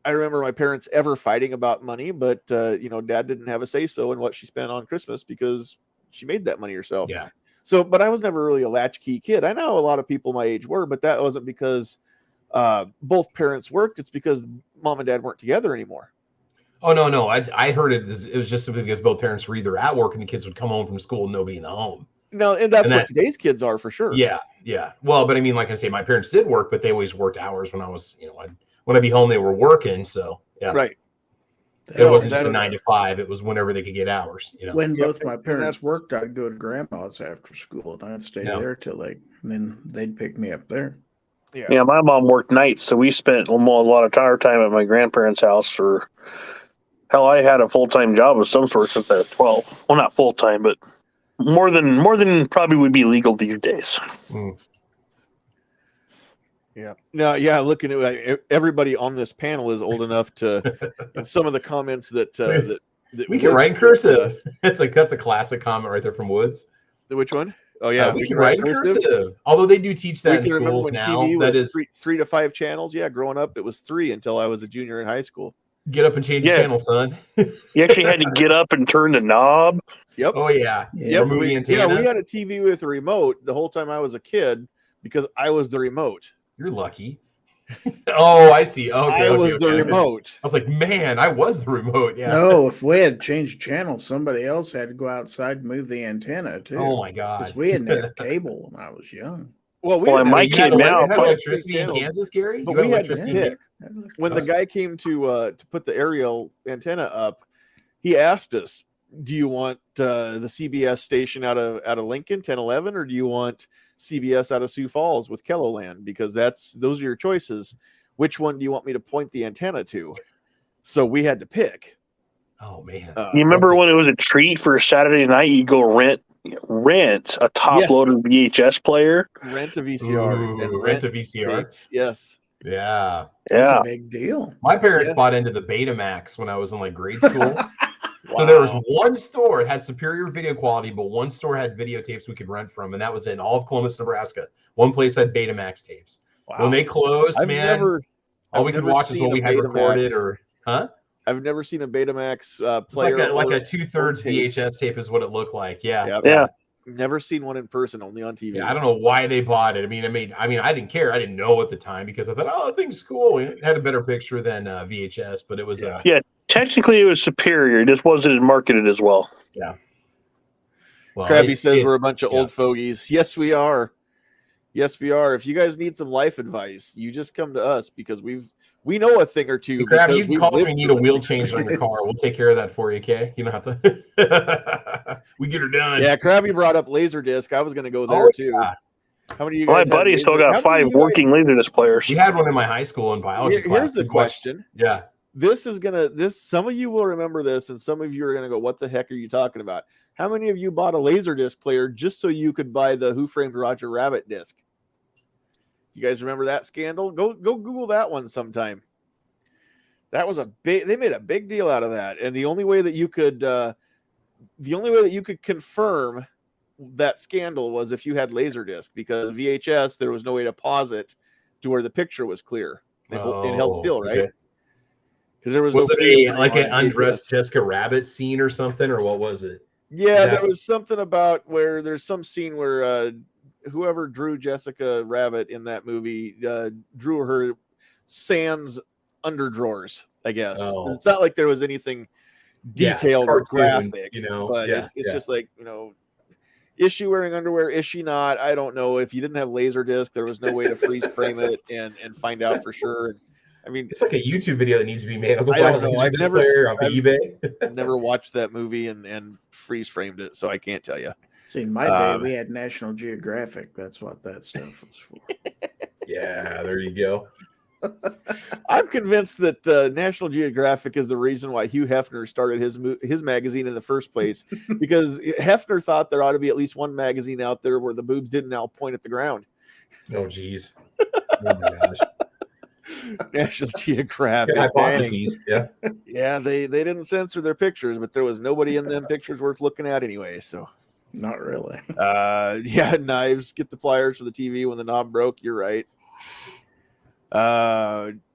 S1: I remember my parents ever fighting about money, but dad didn't have a say so in what she spent on Christmas because she made that money herself.
S2: Yeah.
S1: So, but I was never really a latchkey kid. I know a lot of people my age were, but that wasn't because both parents worked. It's because mom and dad weren't together anymore.
S2: Oh, no. I heard it was just simply because both parents were either at work and the kids would come home from school and nobody in the home.
S1: No, and that's what today's kids are for sure.
S2: Yeah. Well, but I mean, like I say, my parents did work, but they always worked hours when I was, when I'd be home, they were working. So yeah.
S1: Right.
S2: It wasn't just a 9 to 5. It was whenever they could get hours.
S3: When both my parents worked, I'd go to grandma's after school and I'd stay there till and then they'd pick me up there.
S4: Yeah, my mom worked nights, so we spent a lot of our time at my grandparents' house. Or hell, I had a full-time job of some sort since I was 12. Well, not full-time, but more than probably would be legal these days.
S1: Yeah. No, yeah, looking at everybody on this panel is old enough to in some of the comments that
S2: we can write in cursive. That's a classic comment right there from Woods.
S1: Which one? Oh yeah,
S2: we can write in cursive. Although they do teach that in schools now.
S1: TV
S2: that
S1: is three to 5 channels. Yeah, growing up it was 3 until I was a junior in high school.
S2: Get up and change the channel, son.
S4: You actually had to get up and turn the knob.
S1: Yep.
S2: Oh yeah. Remove the antennas.
S1: Yeah, we had a TV with a remote the whole time I was a kid because I was the remote.
S2: You're lucky. Oh, I see. Okay,
S1: I was the remote.
S2: I was like, man, I was the remote. Yeah.
S3: No, if we had changed channel, somebody else had to go outside and move the antenna too.
S2: Oh my god!
S3: Because we didn't have cable when I was young.
S1: Well,
S4: my kid now
S2: had electricity in Kansas, Gary.
S1: But we had to pick. When the guy came to put the aerial antenna up, he asked us, "Do you want the CBS station out of Lincoln 1011, or do you want CBS out of Sioux Falls with Kelloland? Because those are your choices. Which one do you want me to point the antenna to?" So we had to pick.
S2: Oh man!
S4: You remember when it was a treat for Saturday night? You go rent a top-loader VHS player.
S1: Rent a VCR.
S2: And rent a VCR.
S1: Tapes. Yes.
S2: Yeah.
S3: That's a big deal.
S2: My parents bought into the Betamax when I was in like grade school. So there was one store that had superior video quality, but one store had videotapes we could rent from, and that was in all of Columbus, Nebraska. One place had Betamax tapes. Wow. When they closed, all we could watch is what we had recorded,
S1: I've never seen a Betamax player.
S2: It's like a 2/3 VHS tape is what it looked like. Yeah.
S4: Yeah.
S1: Never seen one in person, only on TV.
S2: Yeah, I don't know why they bought it. I mean, I didn't care. I didn't know at the time because I thought, oh, the thing's cool. It had a better picture than VHS, but it was
S4: technically it was superior. It just wasn't marketed as well.
S2: Yeah. Well,
S1: Krabby says we're a bunch of old fogies. Yes, we are. Yes, we are. If you guys need some life advice, you just come to us because we know a thing or two.
S2: Hey, Krabby, you can call us when you need a wheel change on your car. We'll take care of that for you, okay? You don't have to. We get her done.
S1: Yeah, Krabby brought up Laserdisc. I was going to go there too. Yeah. How many of you guys?
S4: My buddy still got 5 working Laserdisc players.
S2: We had one in my high school in biology class.
S1: Here's the question.
S2: Yeah.
S1: Some of you will remember this, and some of you are going to go, what the heck are you talking about? How many of you bought a Laserdisc player just so you could buy the Who Framed Roger Rabbit disc? You guys remember that scandal? Go Google that one sometime. That was they made a big deal out of that. And the only way that you could confirm that scandal was if you had Laserdisc, because VHS, there was no way to pause it to where the picture was clear. It held still, right? Because there was
S2: an undressed Jessica Rabbit scene or something, or what was it?
S1: Yeah, there was something about where there's some scene where whoever drew Jessica Rabbit in that movie drew her sans underdrawers, I guess. It's not like there was anything detailed or graphic, but it's just like, is she wearing underwear? Is she not? I don't know. If you didn't have Laserdisc, there was no way to freeze frame it and find out for sure. I mean,
S2: it's like a YouTube video that needs to be made.
S1: I don't know. I've never
S2: eBay.
S1: I've never watched that movie and freeze framed it, so I can't tell you.
S3: See, in my day, we had National Geographic. That's what that stuff was for.
S2: Yeah, there you go.
S1: I'm convinced that National Geographic is the reason why Hugh Hefner started his magazine in the first place, because Hefner thought there ought to be at least one magazine out there where the boobs didn't now point at the ground.
S2: Oh, geez. Oh, my gosh.
S1: National Geographic.
S2: Hypotheses. Yeah.
S1: Yeah, they didn't censor their pictures, but there was nobody in them pictures worth looking at anyway, so.
S3: Not really.
S1: Knives, get the pliers for the TV when the knob broke. You're right.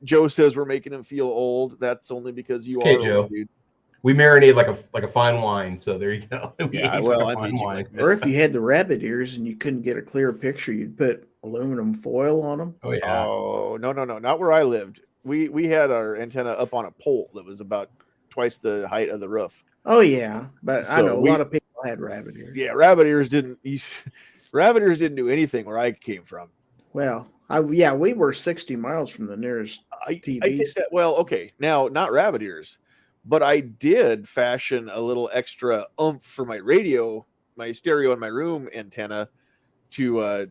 S1: Joe says we're making him feel old. That's only because you are
S2: Joe.
S1: Old, dude.
S2: We marinate like a fine wine, so there you go.
S3: Or if you had the rabbit ears and you couldn't get a clear picture, you'd put aluminum foil on them.
S2: Oh yeah.
S1: Oh no, not where I lived. We had our antenna up on a pole that was about twice the height of the roof.
S3: Oh yeah, but I know a lot of people had rabbit ears.
S1: Yeah, rabbit ears didn't do anything where I came from.
S3: Well, we were 60 miles from the nearest TV.
S1: I think that, well, okay, now not rabbit ears, but I did fashion a little extra oomph for my stereo in my room antenna to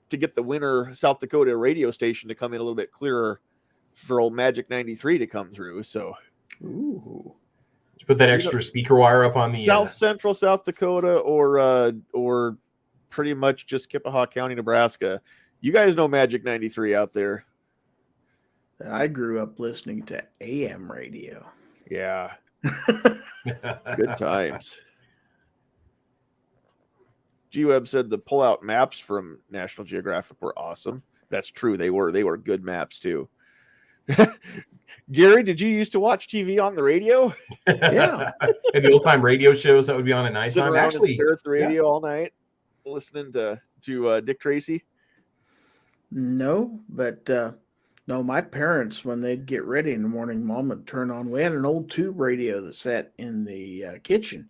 S1: to get the winter South Dakota radio station to come in a little bit clearer for old Magic 93 to come through. So,
S3: Ooh.
S2: Put that extra speaker wire up on the
S1: South Central South Dakota or pretty much just Kippahaw County, Nebraska. You guys know Magic 93 out there.
S3: I grew up listening to AM radio.
S1: Yeah. Good times. G-Web said the pull-out maps from National Geographic were awesome. That's true. They were good maps too. Gary, did you used to watch TV on the radio?
S3: Yeah.
S2: And the old-time radio shows that would be on at nighttime. Actually,
S1: stare at the radio all night, listening to Dick Tracy.
S3: No, but no, my parents, when they'd get ready in the morning, Mom would turn on. We had an old tube radio that sat in the kitchen.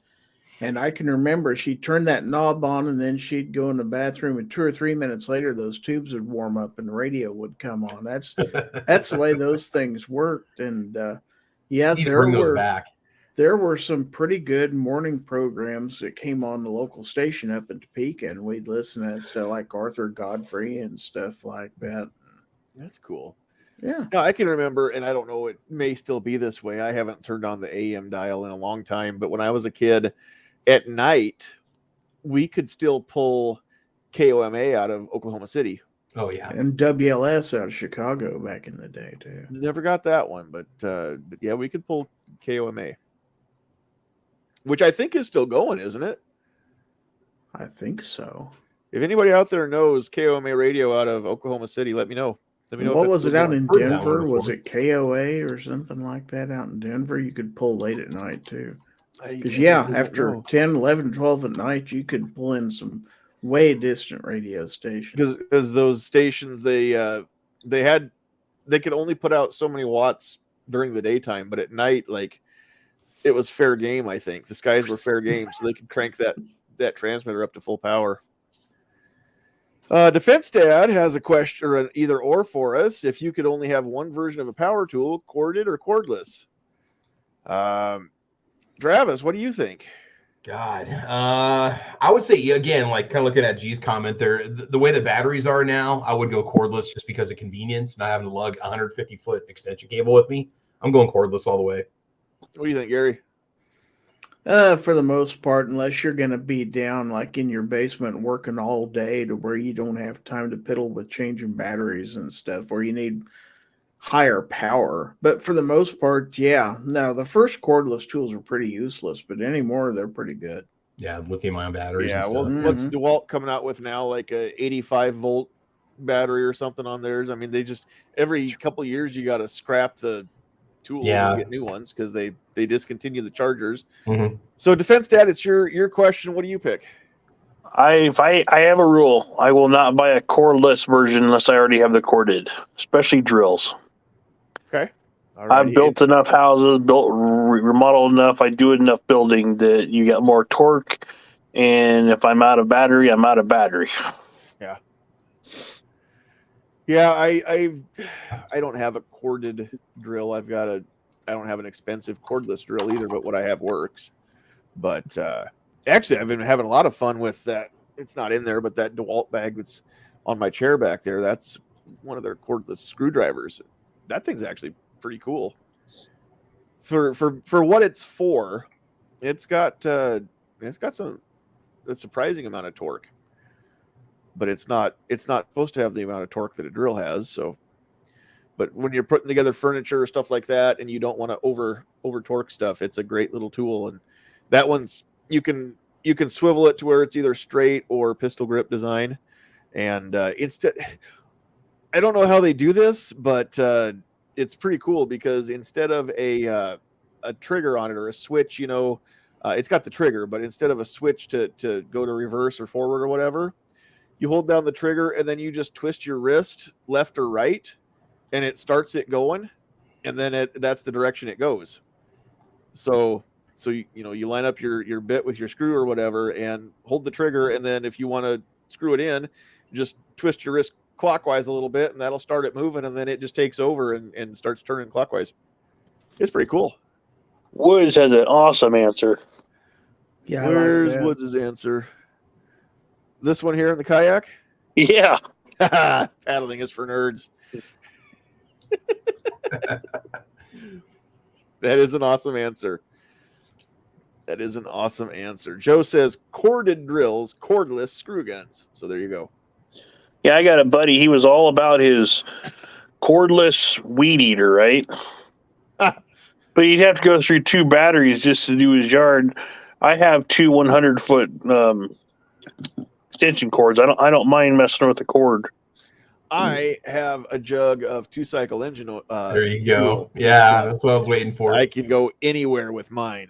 S3: And I can remember she'd turn that knob on and then she'd go in the bathroom, and 2 or 3 minutes later, those tubes would warm up and the radio would come on. That's the way those things worked. And yeah, there were some pretty good morning programs that came on the local station up in Topeka, and we'd listen to that stuff like Arthur Godfrey and stuff like that.
S1: That's cool.
S3: Yeah.
S1: No, I can remember, and I don't know, it may still be this way. I haven't turned on the AM dial in a long time, but when I was a kid, at night, we could still pull KOMA out of Oklahoma City.
S2: Oh, yeah.
S3: And WLS out of Chicago back in the day, too.
S1: Never got that one, but yeah, we could pull KOMA, which I think is still going, isn't it?
S3: I think so.
S1: If anybody out there knows KOMA radio out of Oklahoma City, let me know. Let me know.
S3: What was it out in Denver?
S2: before.
S3: Was it KOA or something like that out in Denver? You could pull late at night, too. Because, after 10, 11, 12 at night, you could pull in some way distant radio stations.
S1: Because those stations, they could only put out so many watts during the daytime, but at night, like, it was fair game, I think. The skies were fair game, so they could crank that transmitter up to full power. Defense Dad has a question, or an either or for us. If you could only have one version of a power tool, corded or cordless? Travis, what do you think?
S2: God, I would say, again, like kind of looking at G's comment there, the way the batteries are now, I would go cordless just because of convenience, not having to lug 150-foot extension cable with me. I'm going cordless all the way.
S1: What do you think, Gary?
S3: For the most part, unless you're going to be down like in your basement working all day to where you don't have time to piddle with changing batteries and stuff, or you need higher power. But for the most part, yeah. Now, the first cordless tools are pretty useless, but anymore, they're pretty good.
S2: Yeah, lithium-ion batteries.
S1: Yeah,
S2: and
S1: well,
S2: stuff.
S1: what's DeWalt coming out with now? Like a 85-volt battery or something on theirs? I mean, they just every couple of years you got to scrap the tools and get new ones because they discontinue the chargers.
S2: Mm-hmm.
S1: So, Defense Dad, it's your question. What do you pick?
S4: I have a rule. I will not buy a cordless version unless I already have the corded, especially drills.
S1: Okay.
S4: I've built enough houses, remodeled enough. I do enough building that you get more torque. And if I'm out of battery, I'm out of battery.
S1: Yeah. Yeah, I don't have a corded drill. I don't have an expensive cordless drill either, but what I have works. But actually, I've been having a lot of fun with that. It's not in there, but that DeWalt bag that's on my chair back there, that's one of their cordless screwdrivers. That thing's actually pretty cool. For what it's for, it's got a surprising amount of torque. But it's not supposed to have the amount of torque that a drill has. So, but when you're putting together furniture or stuff like that, and you don't want to over torque stuff, it's a great little tool. And that one's you can swivel it to where it's either straight or pistol grip design. And I don't know how they do this, but it's pretty cool because instead of a trigger on it or a switch, it's got the trigger, but instead of a switch to go to reverse or forward or whatever, you hold down the trigger and then you just twist your wrist left or right, and it starts it going, and then that's the direction it goes. So you line up your bit with your screw or whatever and hold the trigger, and then if you want to screw it in, just twist your wrist clockwise a little bit, and that'll start it moving, and then it just takes over and starts turning clockwise. It's pretty cool.
S4: Woods has an awesome answer.
S3: Yeah,
S1: Where's Woods' answer? This one here in the kayak?
S4: Yeah.
S1: Paddling is for nerds. That is an awesome answer. That is an awesome answer. Joe says corded drills, cordless screw guns. So there you go.
S4: Yeah, I got a buddy. He was all about his cordless weed eater, right? But you'd have to go through 2 batteries just to do his yard. I have 2 100-foot extension cords. I don't mind messing with the cord.
S1: I have a jug of 2-cycle engine.
S2: There you go.
S1: fuel.
S2: Yeah, that's what I was waiting for.
S1: I can go anywhere with mine.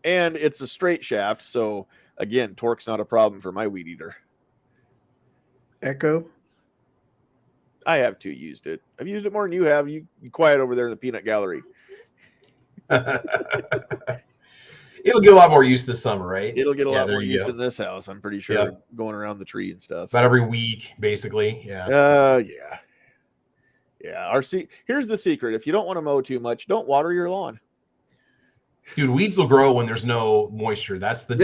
S1: And it's a straight shaft, so again, torque's not a problem for my weed eater.
S3: Echo.
S1: I have used it. I've used it more than you have. You quiet over there in the peanut gallery.
S2: It'll get a lot more use this summer, right?
S1: It'll get a lot
S2: there
S1: more
S2: you
S1: use
S2: go.
S1: in this house. I'm pretty sure
S2: Yep.
S1: going around the tree and stuff.
S2: About every week, basically. Yeah.
S1: Yeah. Here's the secret. If you don't want to mow too much, don't water your lawn.
S2: Dude, weeds will grow when there's no moisture. That's the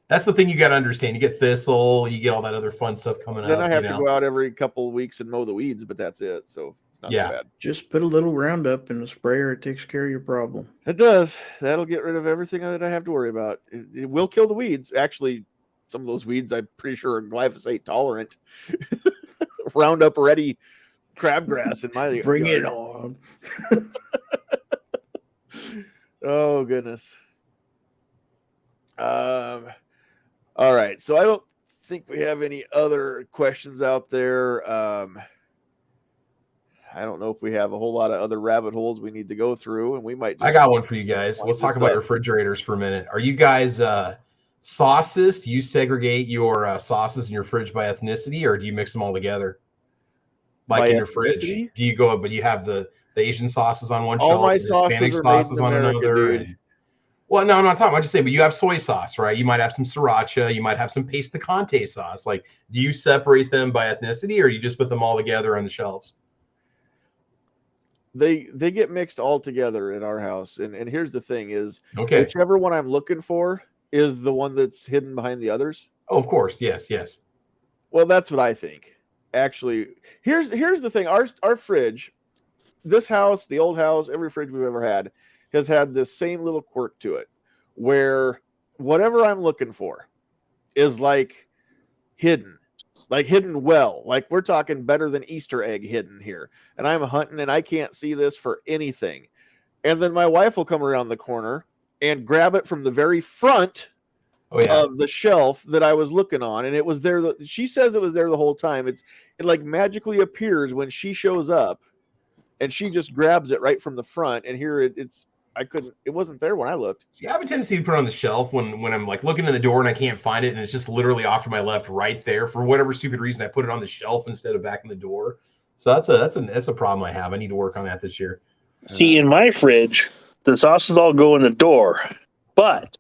S2: that's the thing you got to understand. You get thistle, you get all that other fun stuff coming up.
S1: Then I have to go out every couple of weeks and mow the weeds, but that's it. So it's not so bad.
S3: Just put a little Roundup in the sprayer. It takes care of your problem.
S1: It does. That'll get rid of everything that I have to worry about. It will kill the weeds. Actually, some of those weeds I'm pretty sure are glyphosate tolerant. Roundup ready crabgrass in my
S3: Bring
S1: yard.
S3: it on.
S1: Oh goodness. All right. So I don't think we have any other questions out there. I don't know if we have a whole lot of other rabbit holes we need to go through, and we might.
S2: I got one for you guys. Let's talk about refrigerators for a minute. Are you guys sauces? Do you segregate your sauces in your fridge by ethnicity, or do you mix them all together? Like
S1: By
S2: in your
S1: ethnicity?
S2: fridge, do you go? But you have the Asian sauces on one
S1: All
S2: shelf,
S1: my
S2: and
S1: sauces
S2: Hispanic
S1: are
S2: sauces
S1: made in
S2: on
S1: America,
S2: another.
S1: dude.
S2: Well, no, I'm not talking. I'm just saying, but you have soy sauce, right? You might have some sriracha. You might have some paste picante sauce. Like, do you separate them by ethnicity, or you just put them all together on the shelves?
S1: They get mixed all together in our house, and here's the thing: is
S2: Okay.
S1: whichever one I'm looking for is the one that's hidden behind the others.
S2: Oh, of course. Yes. Yes.
S1: Well, that's what I think. Actually, here's the thing: our fridge, this house, the old house, every fridge we've ever had has had this same little quirk to it, where whatever I'm looking for is like hidden well. Like we're talking better than Easter egg hidden here. And I'm hunting and I can't see this for anything. And then my wife will come around the corner and grab it from the very front of the shelf that I was looking on, and it was there. She says it was there the whole time. It like magically appears when she shows up, and she just grabs it right from the front. And here it wasn't there when I looked.
S2: See, I have a tendency to put it on the shelf when I'm like looking in the door and I can't find it, and it's just literally off to my left, right there. For whatever stupid reason, I put it on the shelf instead of back in the door. So that's a problem I have. I need to work on that this year.
S4: See, in my fridge, the sauces all go in the door, but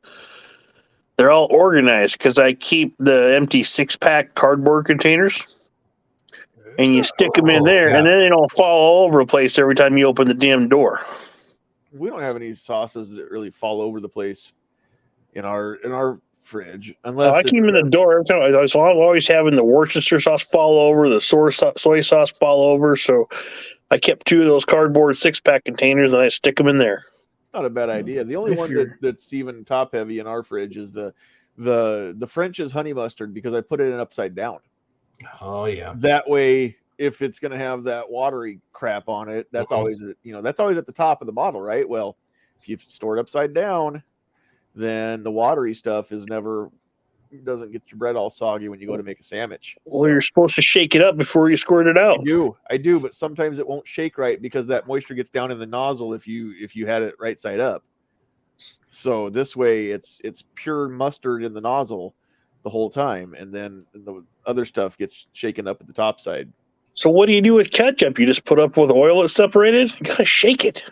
S4: they're all organized because I keep the empty 6-pack cardboard containers, and you stick them in there, and then they don't fall all over the place every time you open the damn door.
S1: We don't have any sauces that really fall over the place in our fridge, unless
S4: I keep them in the door every time. So I'm always having the Worcester sauce fall over, the soy sauce fall over. So I kept 2 of those cardboard 6-pack containers, and I stick them in there.
S1: Not a bad idea. The only one that's even top heavy in our fridge is the French's honey mustard, because I put it in upside down.
S2: Oh yeah.
S1: That way, if it's going to have that watery crap on it, that's always that's always at the top of the bottle, right? Well, if you store it upside down, then the watery stuff doesn't get your bread all soggy when you go to make a sandwich.
S4: Well, you're supposed to shake it up before you squirt it out.
S1: I do, but sometimes it won't shake right because that moisture gets down in the nozzle if you had it right side up. So this way it's pure mustard in the nozzle the whole time, and then the other stuff gets shaken up at the top side.
S4: So what do you do with ketchup? You just put up with oil that's separated? You gotta shake it.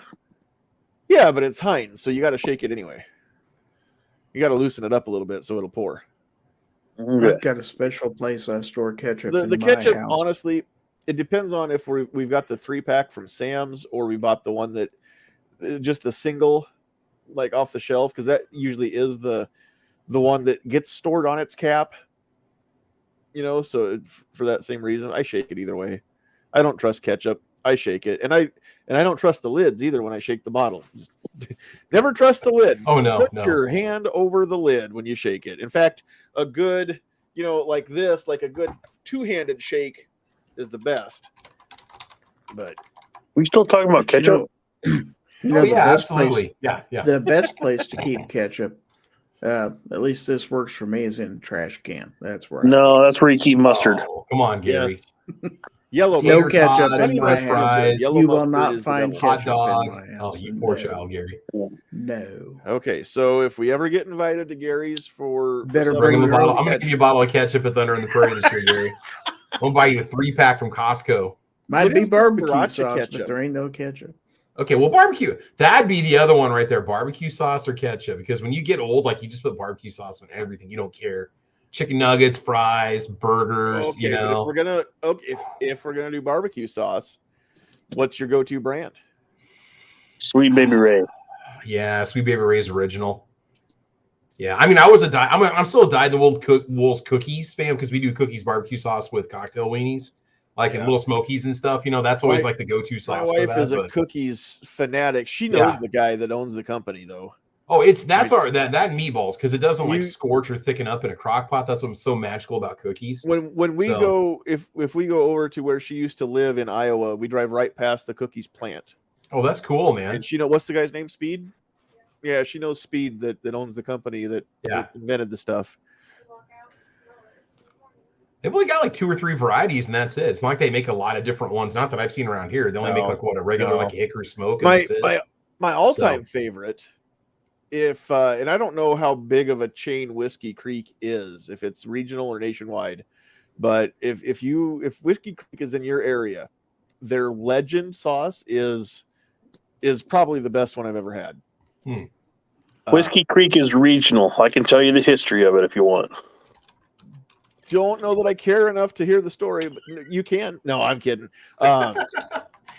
S1: Yeah, but it's Heinz, so you got to shake it anyway. You got to loosen it up a little bit so it'll pour.
S3: I've got a special place I store ketchup.
S1: The ketchup, honestly, it depends on if we've got the 3-pack from Sam's or we bought the one that just the single, like off the shelf, because that usually is the one that gets stored on its cap. So for that same reason, I shake it either way. I don't trust ketchup. I shake it, and I don't trust the lids either when I shake the bottle. Never trust the lid.
S2: Oh no,
S1: Put
S2: no.
S1: your hand over the lid when you shake it. In fact, a good, like this, like a good two-handed shake is the best. But
S4: We still talking about ketchup?
S2: Oh
S3: the
S2: yeah,
S3: best place-
S2: absolutely. Yeah.
S3: The best place to keep ketchup, at least this works for me, is in a trash can. That's where.
S4: No, that's where you keep mustard.
S2: Oh, come on, Gary.
S1: yes. Yellow
S3: No
S2: Tater
S3: ketchup
S2: tots,
S3: in my
S2: French
S3: house.
S2: fries,
S1: Yellow
S3: You will
S1: mustard
S3: not
S1: is the
S3: find
S1: devil.
S2: hot
S3: ketchup
S2: dog.
S3: in my
S2: Oh,
S3: house.
S2: you poor
S3: No.
S2: child, Gary.
S3: No.
S1: Okay, so if we ever get invited to Gary's for
S3: Better
S1: some
S3: bring
S2: I'm
S3: your
S2: gonna
S3: own
S2: give you a bottle of ketchup at Thunder in the Prairie this year, Gary. I'm gonna buy you a 3-pack from Costco.
S3: Might
S1: It
S3: be
S1: is
S3: barbecue
S1: sriracha
S3: sauce,
S1: ketchup.
S3: but there ain't no ketchup.
S2: Okay, well, barbecue. That'd be the other one right there. Barbecue sauce or ketchup. Because when you get old, like you just put barbecue sauce on everything. You don't care. Chicken nuggets, fries, burgers.
S1: Okay, but if we're gonna do barbecue sauce, what's your go-to brand?
S4: Sweet Baby Ray.
S2: Yeah, Sweet Baby Ray's original. Yeah, I mean, I'm still a Dyed-the-Wolf Cookies fan because we do cookies barbecue sauce with cocktail weenies, like in Little Smokies and stuff. That's always like the go-to
S1: My
S2: sauce.
S1: wife is a cookies fanatic. She knows the guy that owns the company, though.
S2: Oh, that meatballs because it doesn't like scorch or thicken up in a crock pot. That's what's so magical about cookies.
S1: When we go, if we go over to where she used to live in Iowa, we drive right past the cookies plant.
S2: Oh, that's cool, man.
S1: And she what's the guy's name? Speed. Yeah, she knows Speed that owns the company that invented the stuff.
S2: They've only got like 2 or 3 varieties, and that's it. It's not like they make a lot of different ones. Not that I've seen around here. They only make like a regular like Hickory Smoke. And
S1: My all-time favorite. If and I don't know how big of a chain Whiskey Creek is, if it's regional or nationwide, but if Whiskey Creek is in your area, their Legend sauce is probably the best one I've ever had.
S4: Whiskey Creek is regional. I can tell you the history of it if you want.
S1: Don't know that I care enough to hear the story, but you can. No, I'm kidding. So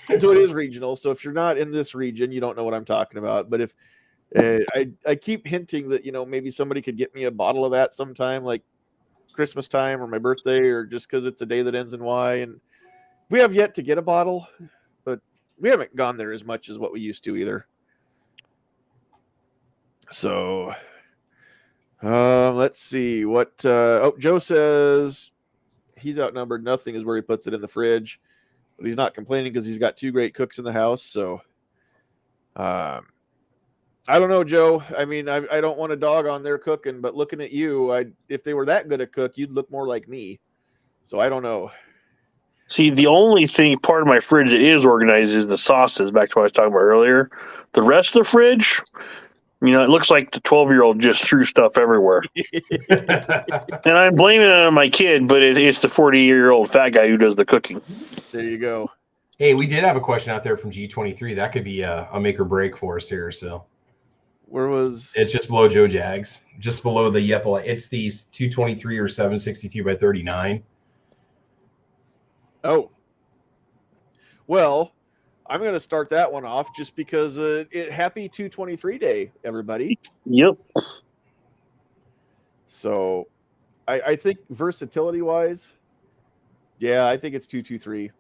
S1: it is regional. So if you're not in this region, you don't know what I'm talking about. But if I keep hinting that maybe somebody could get me a bottle of that sometime, like Christmas time or my birthday, or just because it's a day that ends in Y. And we have yet to get a bottle, but we haven't gone there as much as what we used to either. So let's see what Joe says. He's outnumbered. Nothing is where he puts it in the fridge, but he's not complaining because he's got 2 great cooks in the house. So I don't know, Joe. I mean, I don't want to dog on their cooking, but looking at you, if they were that good a cook, you'd look more like me. So I don't know.
S4: See, the only part of my fridge that is organized is the sauces, back to what I was talking about earlier. The rest of the fridge, it looks like the 12-year-old just threw stuff everywhere. And I'm blaming it on my kid, but it's the 40-year-old fat guy who does the cooking.
S1: There you go.
S2: Hey, we did have a question out there from G23. That could be a make or break for us here. So
S1: where was
S2: it's just below Joe Jags, just below the Yepel. It's these 223 or 762 by 39.
S1: Oh, well, I'm going to start that one off just because happy 223 day, everybody.
S4: Yep.
S1: So I think versatility wise, I think it's 223.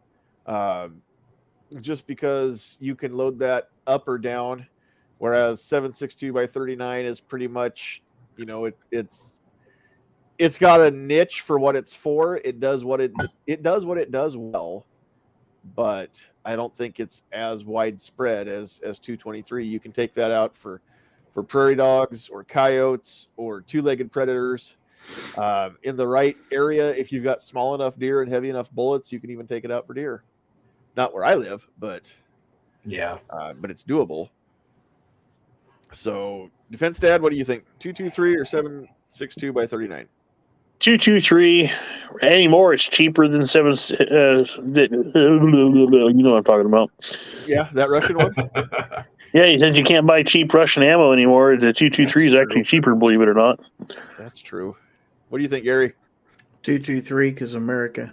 S1: Just because you can load that up or down, whereas 762 by 39 is pretty much, it's got a niche for what it's for. It does what it does well, but I don't think it's as widespread as 223. You can take that out for prairie dogs or coyotes or 2-legged predators. In the right area, if you've got small enough deer and heavy enough bullets, you can even take it out for deer. Not where I live, but but it's doable. So, Defense Dad, what do you think? 223 or 762 by 39?
S4: 223 anymore. It's cheaper than 7. You know what I'm talking about?
S1: Yeah, that Russian one.
S4: Yeah, he said you can't buy cheap Russian ammo anymore. The 223 is actually cheaper, believe it or not.
S1: That's true. What do you think, Gary?
S3: 223 because America.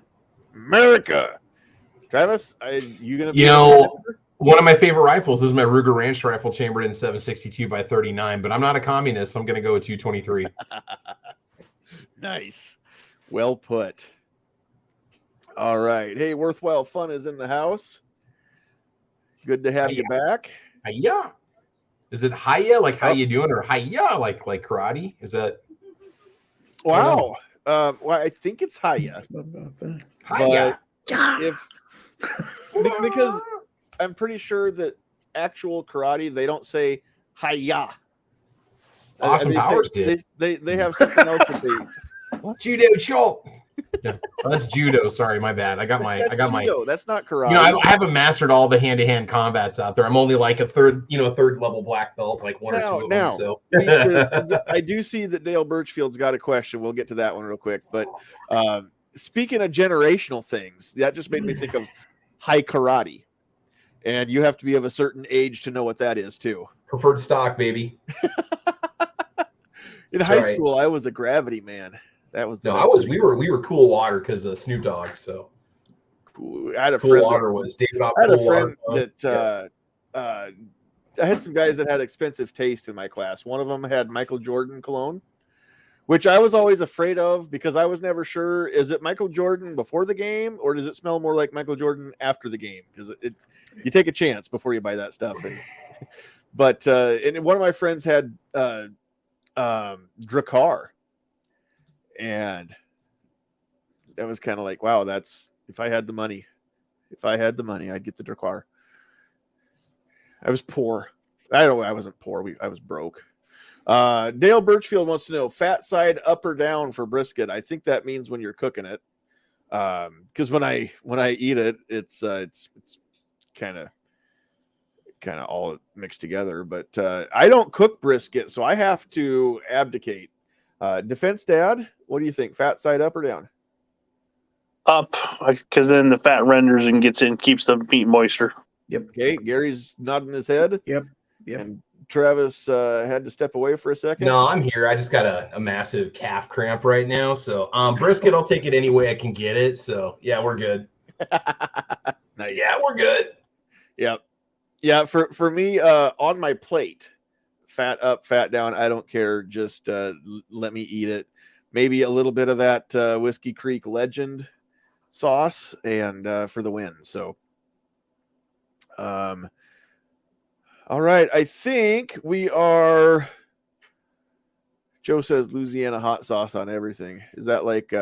S1: Travis, you gonna?
S2: One of my favorite rifles is my Ruger Ranch rifle chambered in 762 by 39. But I'm not a communist. So I'm going to go with 223.
S1: Nice. Well put. All right. Hey, Worthwhile Fun is in the house. Good to have you back.
S2: Hiya. Is it hiya, like how you doing, or hiya, like karate? Is that?
S1: Wow. Well, I think it's hiya.
S2: Hiya.
S1: If because I'm pretty sure that actual karate they don't say hiya.
S2: Austin Powers did.
S1: They have something else that they.
S2: What? Judo chop. Yeah, that's judo. Sorry, my bad. I got
S1: judo.
S2: my.
S1: That's not karate.
S2: You know, I haven't mastered all the hand-to-hand combats out there. I'm only like a third level black belt, like one or two of them. So
S1: I do see that Dale Birchfield's got a question. We'll get to that one real quick. But speaking of generational things, that just made me think of high karate, and you have to be of a certain age to know what that is too.
S2: Preferred stock, baby.
S1: In high school, I was a gravity man. That was
S2: we were Cool Water because of Snoop Dogg. So
S1: I had a
S2: Cool
S1: friend.
S2: Water was David.
S1: I had a friend that I had some guys that had expensive taste in my class. One of them had Michael Jordan cologne, which I was always afraid of because I was never sure, is it Michael Jordan before the game or does it smell more like Michael Jordan after the game? Because you take a chance before you buy that stuff. But and one of my friends had Drakkar, and that was kind of like, wow, that's if I had the money, I'd get the Drakkar. I was poor. I wasn't poor. I was broke. Dale Birchfield wants to know fat side up or down for brisket. I think that means when you're cooking it. Because when I eat it, it's kind of all mixed together. But I don't cook brisket, so I have to abdicate. Defense Dad, what do you think? Fat side up or down?
S4: Up, because then the fat renders and keeps the meat moister.
S3: Yep.
S1: Okay, Gary's nodding his head.
S3: Yep.
S1: And Travis had to step away for a second.
S2: No, I'm here. I just got a massive calf cramp right now. So brisket, I'll take it any way I can get it. So yeah, we're good.
S1: Nice.
S2: Yeah, we're good.
S1: Yep. Yeah, for me, on my plate, fat up, fat down, I don't care. Just let me eat it. Maybe a little bit of that Whiskey Creek Legend sauce and for the win. So all right, I think we are. Joe says Louisiana hot sauce on everything. Is that like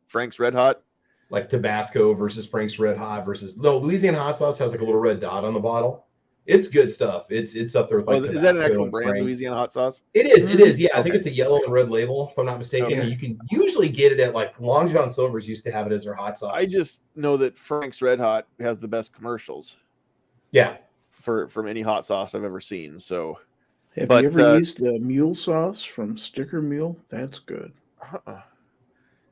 S1: Frank's Red Hot?
S2: Like Tabasco versus Frank's Red Hot versus Louisiana hot sauce has like a little red dot on the bottle. It's good stuff. It's up there with like
S1: is that an actual brand,
S2: Frank's.
S1: Louisiana hot sauce?
S2: It is. It is. Yeah,
S1: Okay.
S2: I think it's a yellow and red label, if I'm not mistaken.
S1: Okay.
S2: You can usually get it at like Long John Silver's used to have it as their hot sauce.
S1: I just know that Frank's Red Hot has the best commercials.
S2: Yeah.
S1: From any hot sauce I've ever seen. So,
S3: have you ever used the mule sauce from Sticker Mule? That's good.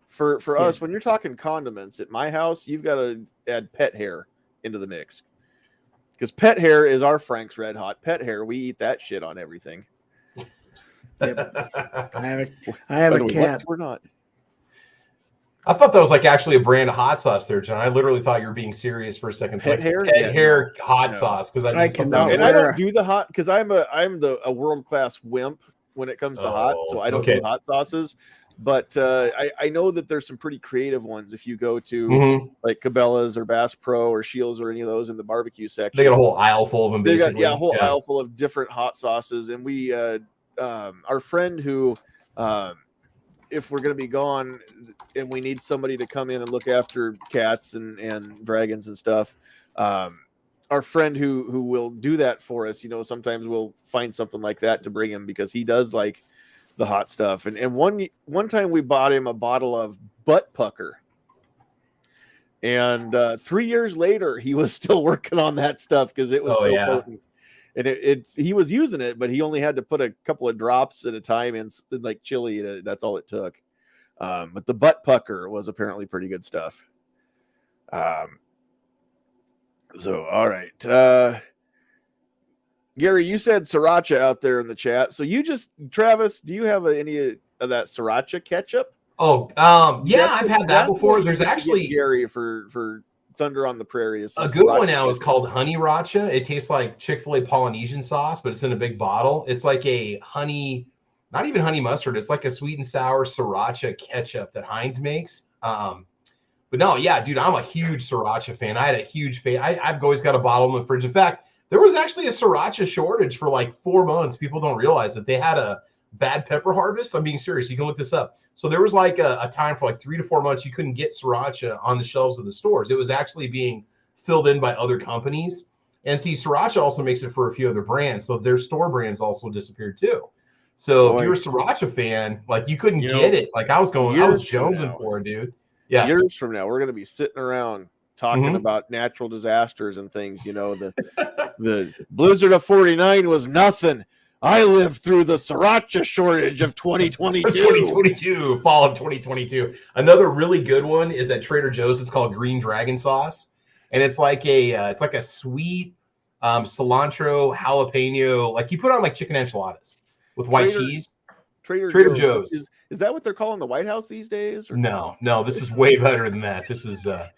S1: For us, when you're talking condiments at my house, you've got to add pet hair into the mix. Because pet hair is our Frank's Red Hot. Pet hair, we eat that shit on everything.
S3: Yep. I have a cat.
S1: We're not.
S2: I thought that was like actually a brand of hot sauce there, John. I literally thought you were being serious for a second.
S1: Pet hair?
S2: Pet hair hot sauce. Because
S3: I cannot.
S1: And I don't do the hot because I'm a world class wimp when it comes to hot. So I don't do hot sauces. But I know that there's some pretty creative ones. If you go to like Cabela's or Bass Pro or Shields or any of those in the barbecue section,
S2: they got a whole aisle full of them.
S1: They got a whole aisle full of different hot sauces. And we, our friend who, if we're going to be gone and we need somebody to come in and look after cats and dragons and stuff, our friend who will do that for us, sometimes we'll find something like that to bring him because he does like the hot stuff. And one time we bought him a bottle of butt pucker, and 3 years later he was still working on that stuff because it was potent. And he was using it, but he only had to put a couple of drops at a time in like chili. That's all it took. But the butt pucker was apparently pretty good stuff. So, all right. Gary, you said sriracha out there in the chat. So Travis, do you have any of that sriracha ketchup?
S2: Oh, yeah, I've had that before. There's actually
S1: Gary for Thunder on the Prairie.
S2: A good one now is called Honey Racha. It tastes like Chick-fil-A Polynesian sauce, but it's in a big bottle. It's like a honey not even honey mustard. It's like a sweet and sour sriracha ketchup that Heinz makes. But no, yeah, dude, I'm a huge sriracha fan. I had a huge fan. I've always got a bottle in the fridge. In fact, there was actually a sriracha shortage for like 4 months. People don't realize that they had a bad pepper harvest. I'm being serious. You can look this up. So there was like a time for like 3 to 4 months you couldn't get sriracha on the shelves of the stores. It was actually being filled in by other companies. And see, sriracha also makes it for a few other brands. So their store brands also disappeared too. So if you're a sriracha fan, like you couldn't get it. Like I was jonesing for it, dude. Yeah.
S1: Years from now, we're going to be sitting around talking about natural disasters and things. You know, the blizzard of 49 was nothing. I lived through the sriracha shortage of 2022.
S2: Fall of 2022. Another really good one is at Trader Joe's. It's called Green Dragon Sauce, and it's like a sweet cilantro jalapeno. Like you put on like chicken enchiladas with white cheese. Trader Joe's.
S1: Is that what they're calling the White House these days? Or?
S2: No, this is way better than that. This is a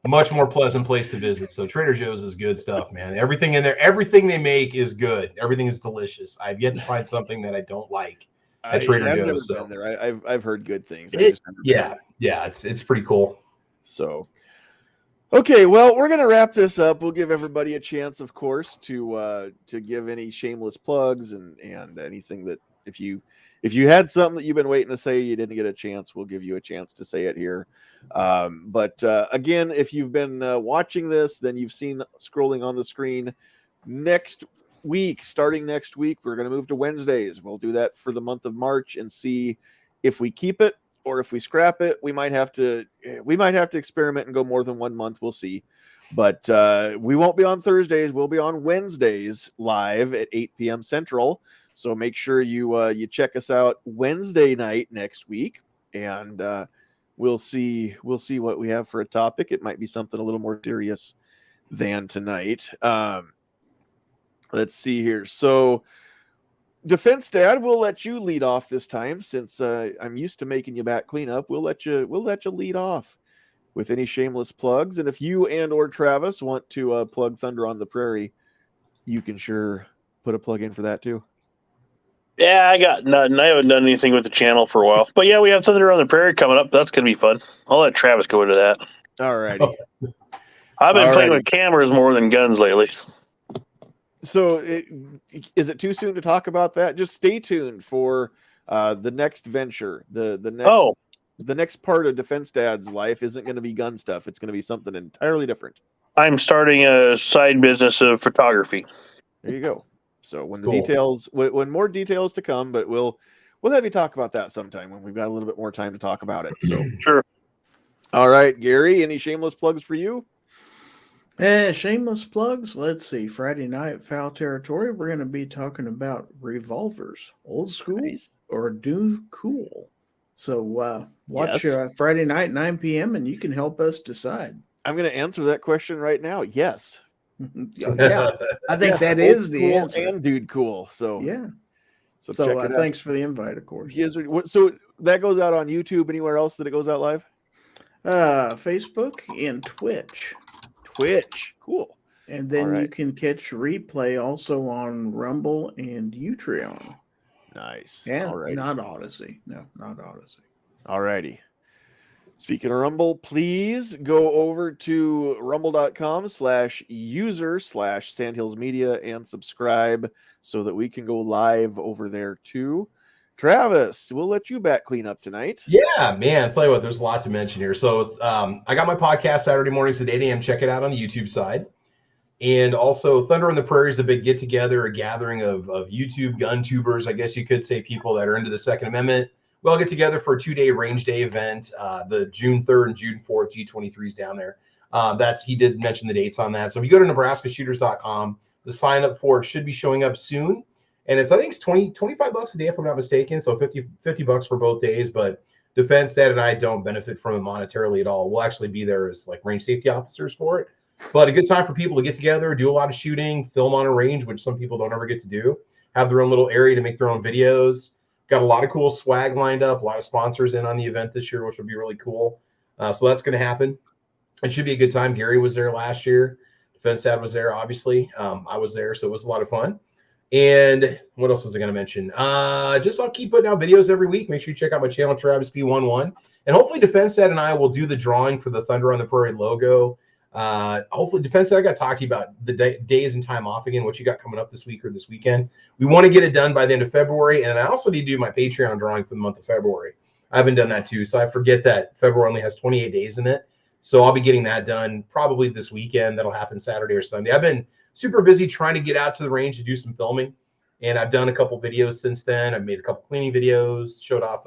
S2: much more pleasant place to visit. So Trader Joe's is good stuff, man. Everything in there, everything they make is good. Everything is delicious. I've yet to find something that I don't like at Trader Joe's.
S1: Never been there. I've heard good things.
S2: Yeah, it's pretty cool.
S1: So, okay, well, we're gonna wrap this up. We'll give everybody a chance, of course, to give any shameless plugs and anything that if you had something that you've been waiting to say, you didn't get a chance, we'll give you a chance to say it here. But again, if you've been watching this, then you've seen scrolling on the screen starting next week, we're going to move to Wednesdays. We'll do that for the month of March and see if we keep it or if we scrap it. We might have to experiment and go more than 1 month. We'll see. But we won't be on Thursdays. We'll be on Wednesdays live at 8 p.m. Central. So make sure you check us out Wednesday night next week, and we'll see what we have for a topic. It might be something a little more serious than tonight. Let's see here. So, Defense Dad, we'll let you lead off this time since I'm used to making you back clean up. We'll let you lead off with any shameless plugs, and if you and or Travis want to plug Thunder on the Prairie, you can sure put a plug in for that too.
S4: Yeah, I got nothing. I haven't done anything with the channel for a while. But yeah, we have Thunder on the Prairie coming up. That's going to be fun. I'll let Travis go into that.
S1: All righty.
S4: I've been playing with cameras more than guns lately.
S1: So is it too soon to talk about that? Just stay tuned for the next venture. The next part of Defense Dad's life isn't going to be gun stuff. It's going to be something entirely different.
S4: I'm starting a side business of photography.
S1: There you go. So when when more details to come, but we'll have you talk about that sometime when we've got a little bit more time to talk about it. So
S4: sure.
S1: All right, Gary, any shameless plugs for you?
S3: Shameless plugs. Let's see. Friday night, Foul Territory. We're going to be talking about revolvers, old school or new cool. So watch Friday night, 9 p.m., and you can help us decide.
S1: I'm going to answer that question right now. Yes.
S3: Yeah, I think that is the
S1: cool
S3: answer.
S1: And dude cool. So
S3: yeah.
S1: So
S3: thanks for the invite, of course.
S1: So that goes out on YouTube. Anywhere else that it goes out live?
S3: Facebook and Twitch.
S1: Cool.
S3: And then you can catch replay also on Rumble and Utreon.
S1: Nice.
S3: And not Odyssey. No, not Odyssey.
S1: All righty. Speaking of Rumble, please go over to rumble.com/user/Sandhills Media and subscribe so that we can go live over there too. Travis, we'll let you back clean up tonight.
S2: Yeah, man. I'll tell you what, there's a lot to mention here. So I got my podcast Saturday mornings at 8 a.m. Check it out on the YouTube side. And also Thunder on the Prairie is a big get-together, a gathering of YouTube gun tubers, I guess you could say, people that are into the Second Amendment. We all get together for a 2-day range day event, the June 3rd and June 4th, G23 is down there. He did mention the dates on that. So if you go to nebraskashooters.com, the sign up for it should be showing up soon. And I think it's $25 a day if I'm not mistaken. So $50 for both days, but Defense Dad and I don't benefit from it monetarily at all. We'll actually be there as like range safety officers for it. But a good time for people to get together, do a lot of shooting, film on a range, which some people don't ever get to do, have their own little area to make their own videos. Got a lot of cool swag lined up, a lot of sponsors in on the event this year, which will be really cool. So that's going to happen. It should be a good time. Gary was there last year. Defense Dad was there, obviously. I was there, so it was a lot of fun. And what else was I going to mention? Just I'll keep putting out videos every week. Make sure you check out my channel, Travis P11. And hopefully DefenseNet and I will do the drawing for the Thunder on the Prairie logo. Hopefully DefenseNet, I got to talk to you about the days and time off again, what you got coming up this week or this weekend. We want to get it done by the end of February. And I also need to do my Patreon drawing for the month of February. I haven't done that too. So I forget that February only has 28 days in it. So I'll be getting that done probably this weekend. That'll happen Saturday or Sunday. I've been super busy trying to get out to the range to do some filming. And I've done a couple videos since then. I've made a couple cleaning videos, showed off,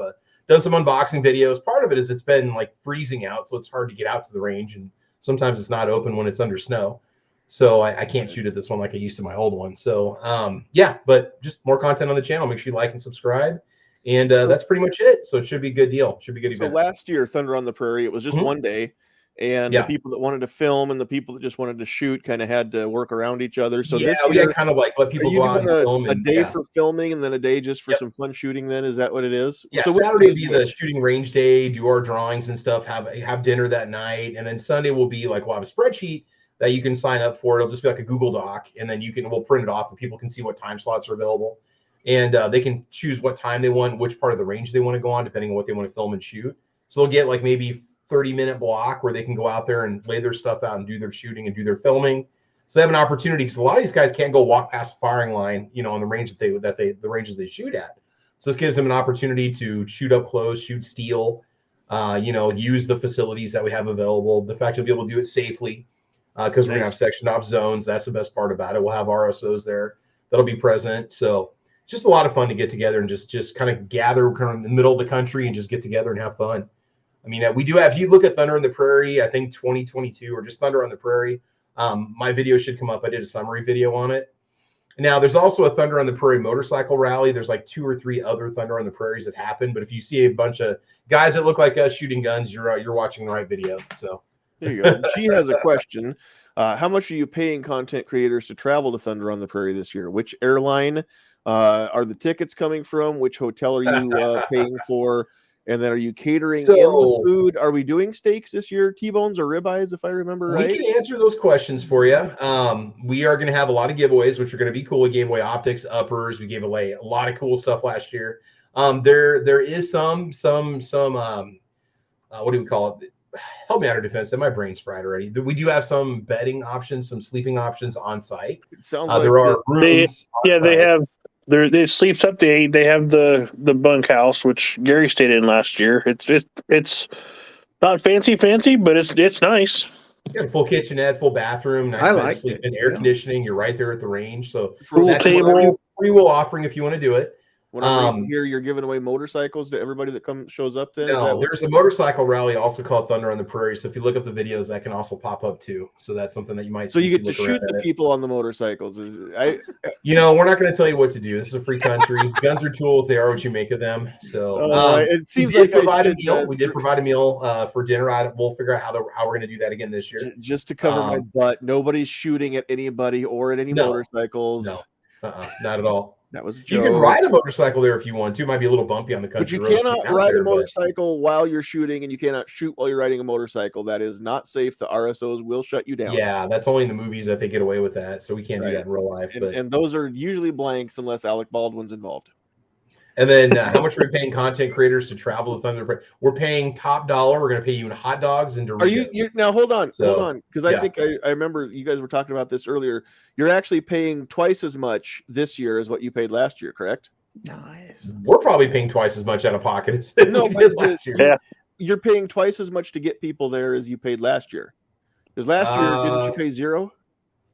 S2: done some unboxing videos. Part of it is it's been like freezing out, so it's hard to get out to the range. And sometimes it's not open when it's under snow. So I can't shoot at this one like I used to my old one. So yeah, but just more content on the channel. Make sure you like and subscribe. And that's pretty much it. So it should be a good deal. Should be a good event.
S1: So last year, Thunder on the Prairie, it was just one day. And the people that wanted to film and the people that just wanted to shoot kind of had to work around each other. So
S2: yeah,
S1: this
S2: we
S1: year,
S2: had kind of like let people go out and film.
S1: A day for filming and then a day just for some fun shooting then? Is that what it is?
S2: Yeah,
S1: so
S2: Saturday will be the shooting range day, do our drawings and stuff, have dinner that night. And then Sunday will be like, we'll have a spreadsheet that you can sign up for. It'll just be like a Google Doc. And then we'll print it off and people can see what time slots are available. And they can choose what time they want, which part of the range they want to go on, depending on what they want to film and shoot. So they'll get like maybe 30-minute block where they can go out there and lay their stuff out and do their shooting and do their filming. So they have an opportunity because a lot of these guys can't go walk past the firing line, on the range the ranges they shoot at. So this gives them an opportunity to shoot up close, shoot steel, use the facilities that we have available. The fact you'll be able to do it safely because we're gonna have section off zones. That's the best part about it. We'll have RSOs there that'll be present. So just a lot of fun to get together and just kind of gather kind of in the middle of the country and just get together and have fun. I mean, we do have, if you look at Thunder on the Prairie, I think 2022 or just Thunder on the Prairie, my video should come up. I did a summary video on it. Now, there's also a Thunder on the Prairie motorcycle rally. There's like 2 or 3 other Thunder on the Prairies that happen. But if you see a bunch of guys that look like us shooting guns, you're watching the right video. So
S1: there you go. She has a question. How much are you paying content creators to travel to Thunder on the Prairie this year? Which airline are the tickets coming from? Which hotel are you paying for? And then are you catering in the food? Are we doing steaks this year, T-bones or ribeyes, if I remember right?
S2: We can answer those questions for you. We are going to have a lot of giveaways, which are going to be cool. We gave away optics, uppers. We gave away a lot of cool stuff last year. There is some what do we call it? Help me out, our defense. My brain's fried already. We do have some bedding options, some sleeping options on site.
S1: It sounds like
S2: there are rooms.
S4: They have. They sleeps up to 8. They have the bunkhouse, which Gary stayed in last year. It's not fancy, but it's nice.
S2: Yeah, full kitchenette, full bathroom, nice bed to sleep in, air conditioning. You're right there at the range, so
S4: pool table,
S2: free will offering if you want to do it.
S1: When I'm here, you're giving away motorcycles to everybody that shows up then?
S2: No, there's a motorcycle rally also called Thunder on the Prairie. So if you look up the videos, that can also pop up too. So that's something that you might
S1: see. So you get to shoot the people on the motorcycles.
S2: We're not going to tell you what to do. This is a free country. Guns are tools. They are what you make of them. So
S1: it seems like
S2: we did provide a meal for dinner. We'll figure out how we're going to do that again this year.
S1: Just to cover my butt. Nobody's shooting at anybody or at any motorcycles.
S2: No, not at all.
S1: That was a joke.
S2: You can ride a motorcycle there if you want to. It might be a little bumpy on the country roads.
S1: But you cannot ride a motorcycle while you're shooting, and you cannot shoot while you're riding a motorcycle. That is not safe. The RSOs will shut you down.
S2: Yeah, that's only in the movies that they get away with that. So we can't do that in real life.
S1: And those are usually blanks unless Alec Baldwin's involved.
S2: And then how much are we paying content creators to travel to Thunder? We're paying top dollar. We're going to pay you in hot dogs and Doritos.
S1: Are you now? Hold on, because I think I remember you guys were talking about this earlier. You're actually paying twice as much this year as what you paid last year, correct?
S3: Nice.
S2: We're probably paying twice as much out of pocket as we did last year.
S4: Yeah.
S1: You're paying twice as much to get people there as you paid last year. Because last year, didn't you pay $0?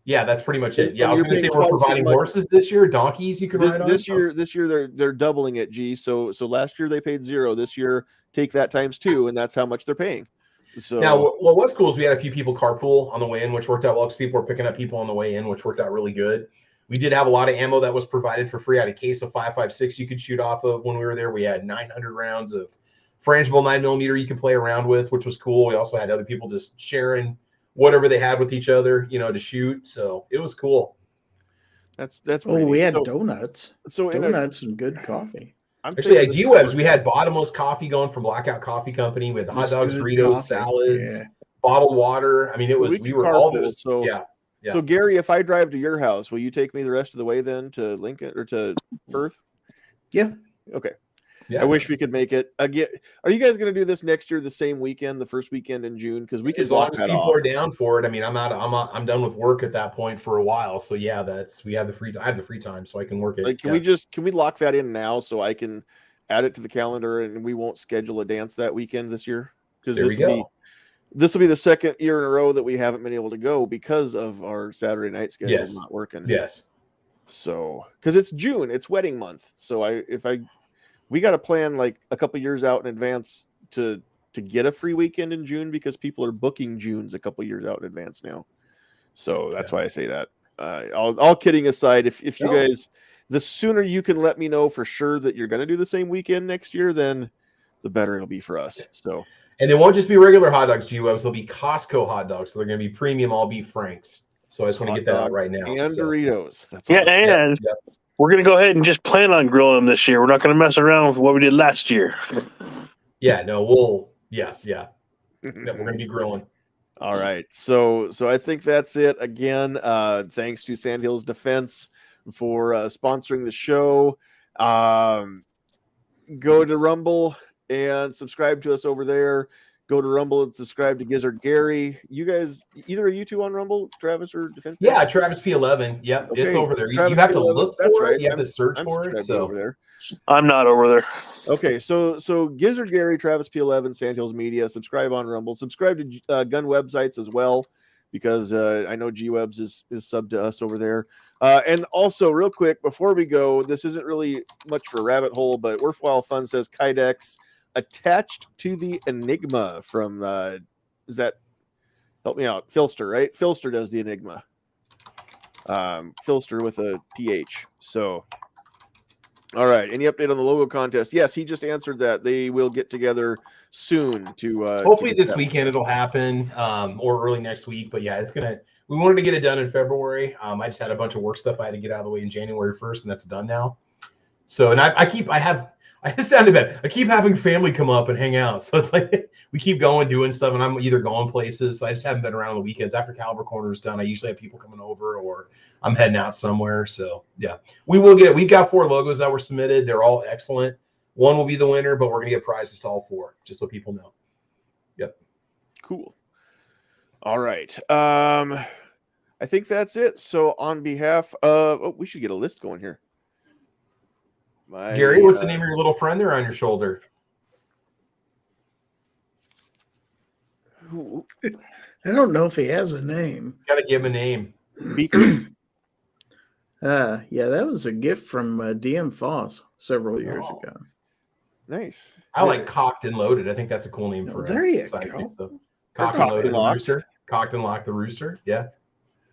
S2: Yeah, that's pretty much it. Yeah, I was going to say we're providing horses this year, donkeys you can ride on.
S1: This year they're doubling it, G. So last year they paid $0. This year, take that times 2, and that's how much they're paying. So
S2: now, what was cool is we had a few people carpool on the way in, which worked out well because people were picking up people on the way in, which worked out really good. We did have a lot of ammo that was provided for free. I had a case of 5.56 you could shoot off of when we were there. We had 900 rounds of frangible 9mm you could play around with, which was cool. We also had other people just sharing whatever they had with each other, to shoot. So it was cool.
S1: That's
S3: we had donuts. Donuts and good coffee.
S2: Actually, at G-Webs, we had bottomless coffee going from Blackout Coffee Company. We had the hot dogs, Doritos, salads, bottled water. I mean, we were all those.
S1: So
S2: yeah. Yeah.
S1: So Gary, if I drive to your house, will you take me the rest of the way then to Lincoln or to Perth?
S3: Yeah.
S1: Okay.
S2: Yeah.
S1: I wish we could make it. Again, are you guys going to do this next year, the same weekend, the first weekend in June? Because we can
S2: as long
S1: block
S2: as
S1: that
S2: people
S1: off.
S2: are down for it. I mean, I'm done with work at that point for a while. So yeah, we have the free. I have the free time, so I can work it.
S1: Like, can we lock that in now so I can add it to the calendar and we won't schedule a dance that weekend this year? Because this will be the second year in a row that we haven't been able to go because of our Saturday night schedule not working.
S2: Yes.
S1: So, because it's June, it's wedding month. So we got to plan like a couple years out in advance to get a free weekend in June because people are booking Junes a couple years out in advance now. So that's why I say that. All kidding aside, if you guys, the sooner you can let me know for sure that you're going to do the same weekend next year, then the better it'll be for us. So.
S2: And they won't just be regular hot dogs, G-Webs. They'll be Costco hot dogs. So they're going to be premium all beef Franks. So I just want to get that out right now.
S1: And Doritos. That's
S4: yeah,
S1: awesome.
S4: and we're going to go ahead and just plan on grilling them this year. We're not going to mess around with what we did last year.
S2: Yeah, no, we're going to be grilling.
S1: All right. So I think that's it. Again, thanks to Sandhills Defense for sponsoring the show. Go to Rumble and subscribe to us over there. Go to Rumble and subscribe to Gizzard Gary. You guys, either of you two on Rumble, Travis or Defense?
S2: Yeah, Travis P11. Yep, okay. It's over there. You have to look for it. You have to search for it. So
S1: over there.
S4: I'm not over there.
S1: Okay, so Gizzard Gary, Travis P11, Sandhills Media. Subscribe on Rumble. Subscribe to gun websites as well, because I know G-Webs is sub to us over there. And also, real quick, before we go, this isn't really much for a rabbit hole, but Worthwhile Fun says Kydex attached to the Enigma from, is that, help me out, Filster, right? Filster does the Enigma. Filster with a PH. So, all right. Any update on the logo contest? Yes, he just answered that. They will get together soon to
S2: hopefully this weekend it'll happen, or early next week. But yeah, we wanted to get it done in February. I just had a bunch of work stuff I had to get out of the way in January 1st, and that's done now. So, and I keep having family come up and hang out. So it's like we keep going, doing stuff, and I'm either going places. So I just haven't been around on the weekends. After Caliber Corner is done, I usually have people coming over, or I'm heading out somewhere. So yeah, we will get it. We've got 4 logos that were submitted. They're all excellent. One will be the winner, but we're going to get prizes to all 4, just so people know. Yep.
S1: Cool. All right. I think that's it. So on behalf of, we should get a list going here.
S2: Gary, what's the name of your little friend there on your shoulder?
S3: I don't know if he has a name.
S2: Got to give him a name.
S3: Yeah, that was a gift from DM Foss several years ago.
S1: Nice.
S2: I like Cocked and Loaded. I think that's a cool name for
S3: there you
S2: go.
S3: So.
S2: Cocked and Loaded the Rooster. Cocked and Locked the Rooster. Yeah.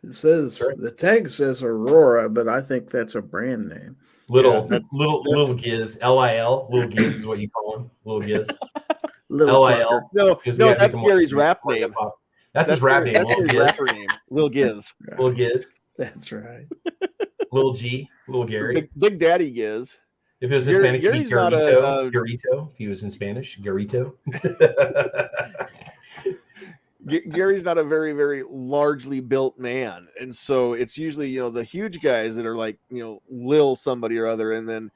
S3: It says the tag says Aurora, but I think that's a brand name.
S2: Little Giz, Lil, Little Giz is what you call him. Little Giz. LIL.
S1: No, that's Gary's rap name.
S2: That's his rap name.
S1: That's his rapper name. Lil Giz.
S2: Lil Giz.
S3: That's right.
S2: Lil G. Lil Gary.
S1: Big Daddy Giz.
S2: If it was Hispanic, it'd be Garito. Garito. If he was in Spanish, Garito.
S1: Gary's not a very, very largely built man. And so it's usually, the huge guys that are like, Lil somebody or other. And then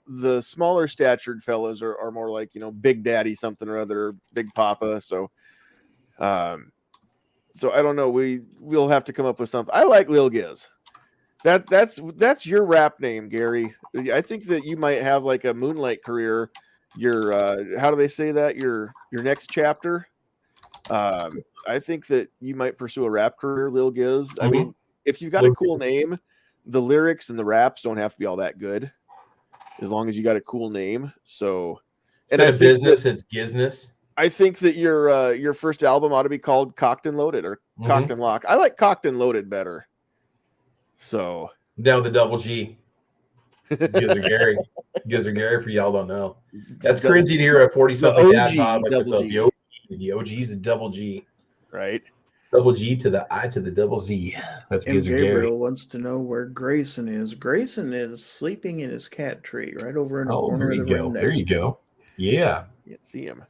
S1: the smaller statured fellas are more like, Big Daddy something or other, Big Papa. So I don't know. We'll have to come up with something. I like Lil Giz. That's your rap name, Gary. I think that you might have like a moonlight career. Your how do they say that? Your next chapter. I think that you might pursue a rap career, Lil Giz. I mean, if you've got a cool name, the lyrics and the raps don't have to be all that good, as long as you got a cool name. So,
S2: and a business, it's Gizness.
S1: I think that your first album ought to be called Cocked and Loaded or Cocked and Locked. I like Cocked and Loaded better. So
S2: down with the double G. Gizzard Gary. Gizzard Gary for y'all don't know. That's cringy to hear a 40-something dad Bob like this. The OG's a double G.
S1: Right.
S2: Double G to the I to the double Z. That's Gizzard Gary.
S3: Gabriel wants to know where Grayson is. Grayson is sleeping in his cat tree right over in the corner of the room.
S2: There you go. Yeah.
S1: Can't see him.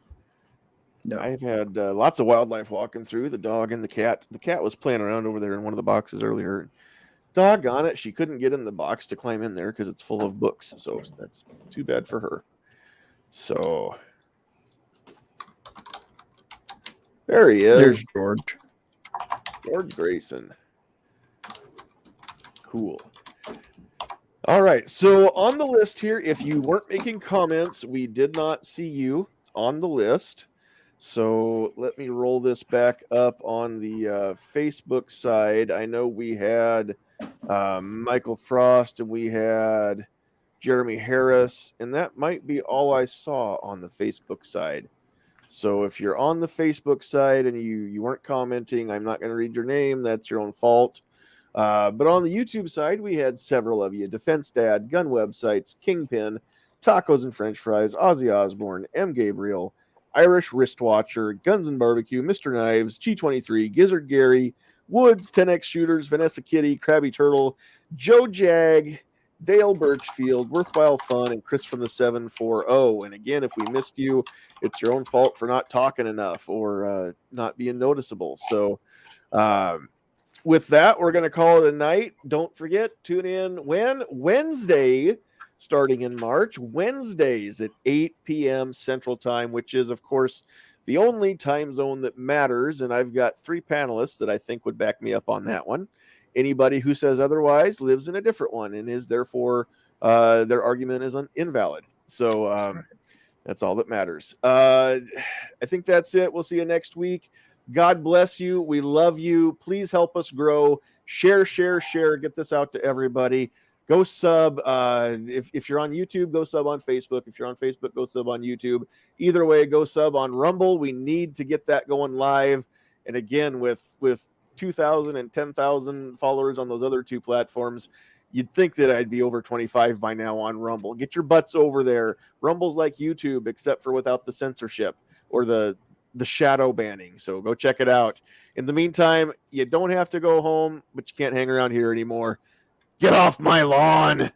S3: No.
S1: I've had lots of wildlife walking through, the dog and the cat. The cat was playing around over there in one of the boxes earlier. Doggone it, she couldn't get in the box to climb in there because it's full of books. So that's too bad for her. So there he is.
S3: There's George.
S1: George Grayson. Cool. All right. So on the list here, if you weren't making comments, we did not see you on the list. So let me roll this back up on the Facebook side. I know we had Michael Frost and we had Jeremy Harris, and that might be all I saw on the Facebook side. So if you're on the Facebook side and you weren't commenting, I'm not going to read your name. That's your own fault. But on the YouTube side, we had several of you. Defense Dad, Gun Websites, Kingpin, Tacos and French Fries, Ozzy Osbourne, M. Gabriel, Irish Wristwatcher, Guns and Barbecue, Mr. Knives, G23, Gizzard Gary, Woods, 10X Shooters, Vanessa Kitty, Krabby Turtle, Joe Jag, Dale Birchfield, Worthwhile Fun, and Chris from the 740. And again, if we missed you, it's your own fault for not talking enough or not being noticeable. So with that, we're going to call it a night. Don't forget, tune in Wednesday, starting in March, Wednesdays at 8 p.m. Central Time, which is, of course, the only time zone that matters. And I've got 3 panelists that I think would back me up on that one. Anybody who says otherwise lives in a different one and is therefore their argument is invalid. So that's all that matters. I think that's it. We'll see you next week. God bless you. We love you. Please help us grow. Share. Get this out to everybody. Go sub. If you're on YouTube, go sub on Facebook. If you're on Facebook, go sub on YouTube. Either way, go sub on Rumble. We need to get that going live. And again, with 2,000 and 10,000 followers on those other 2 platforms, you'd think that I'd be over 25 by now on Rumble. Get your butts over there. Rumble's like YouTube, except for without the censorship or the shadow banning. So go check it out. In the meantime, you don't have to go home, but you can't hang around here anymore. Get off my lawn.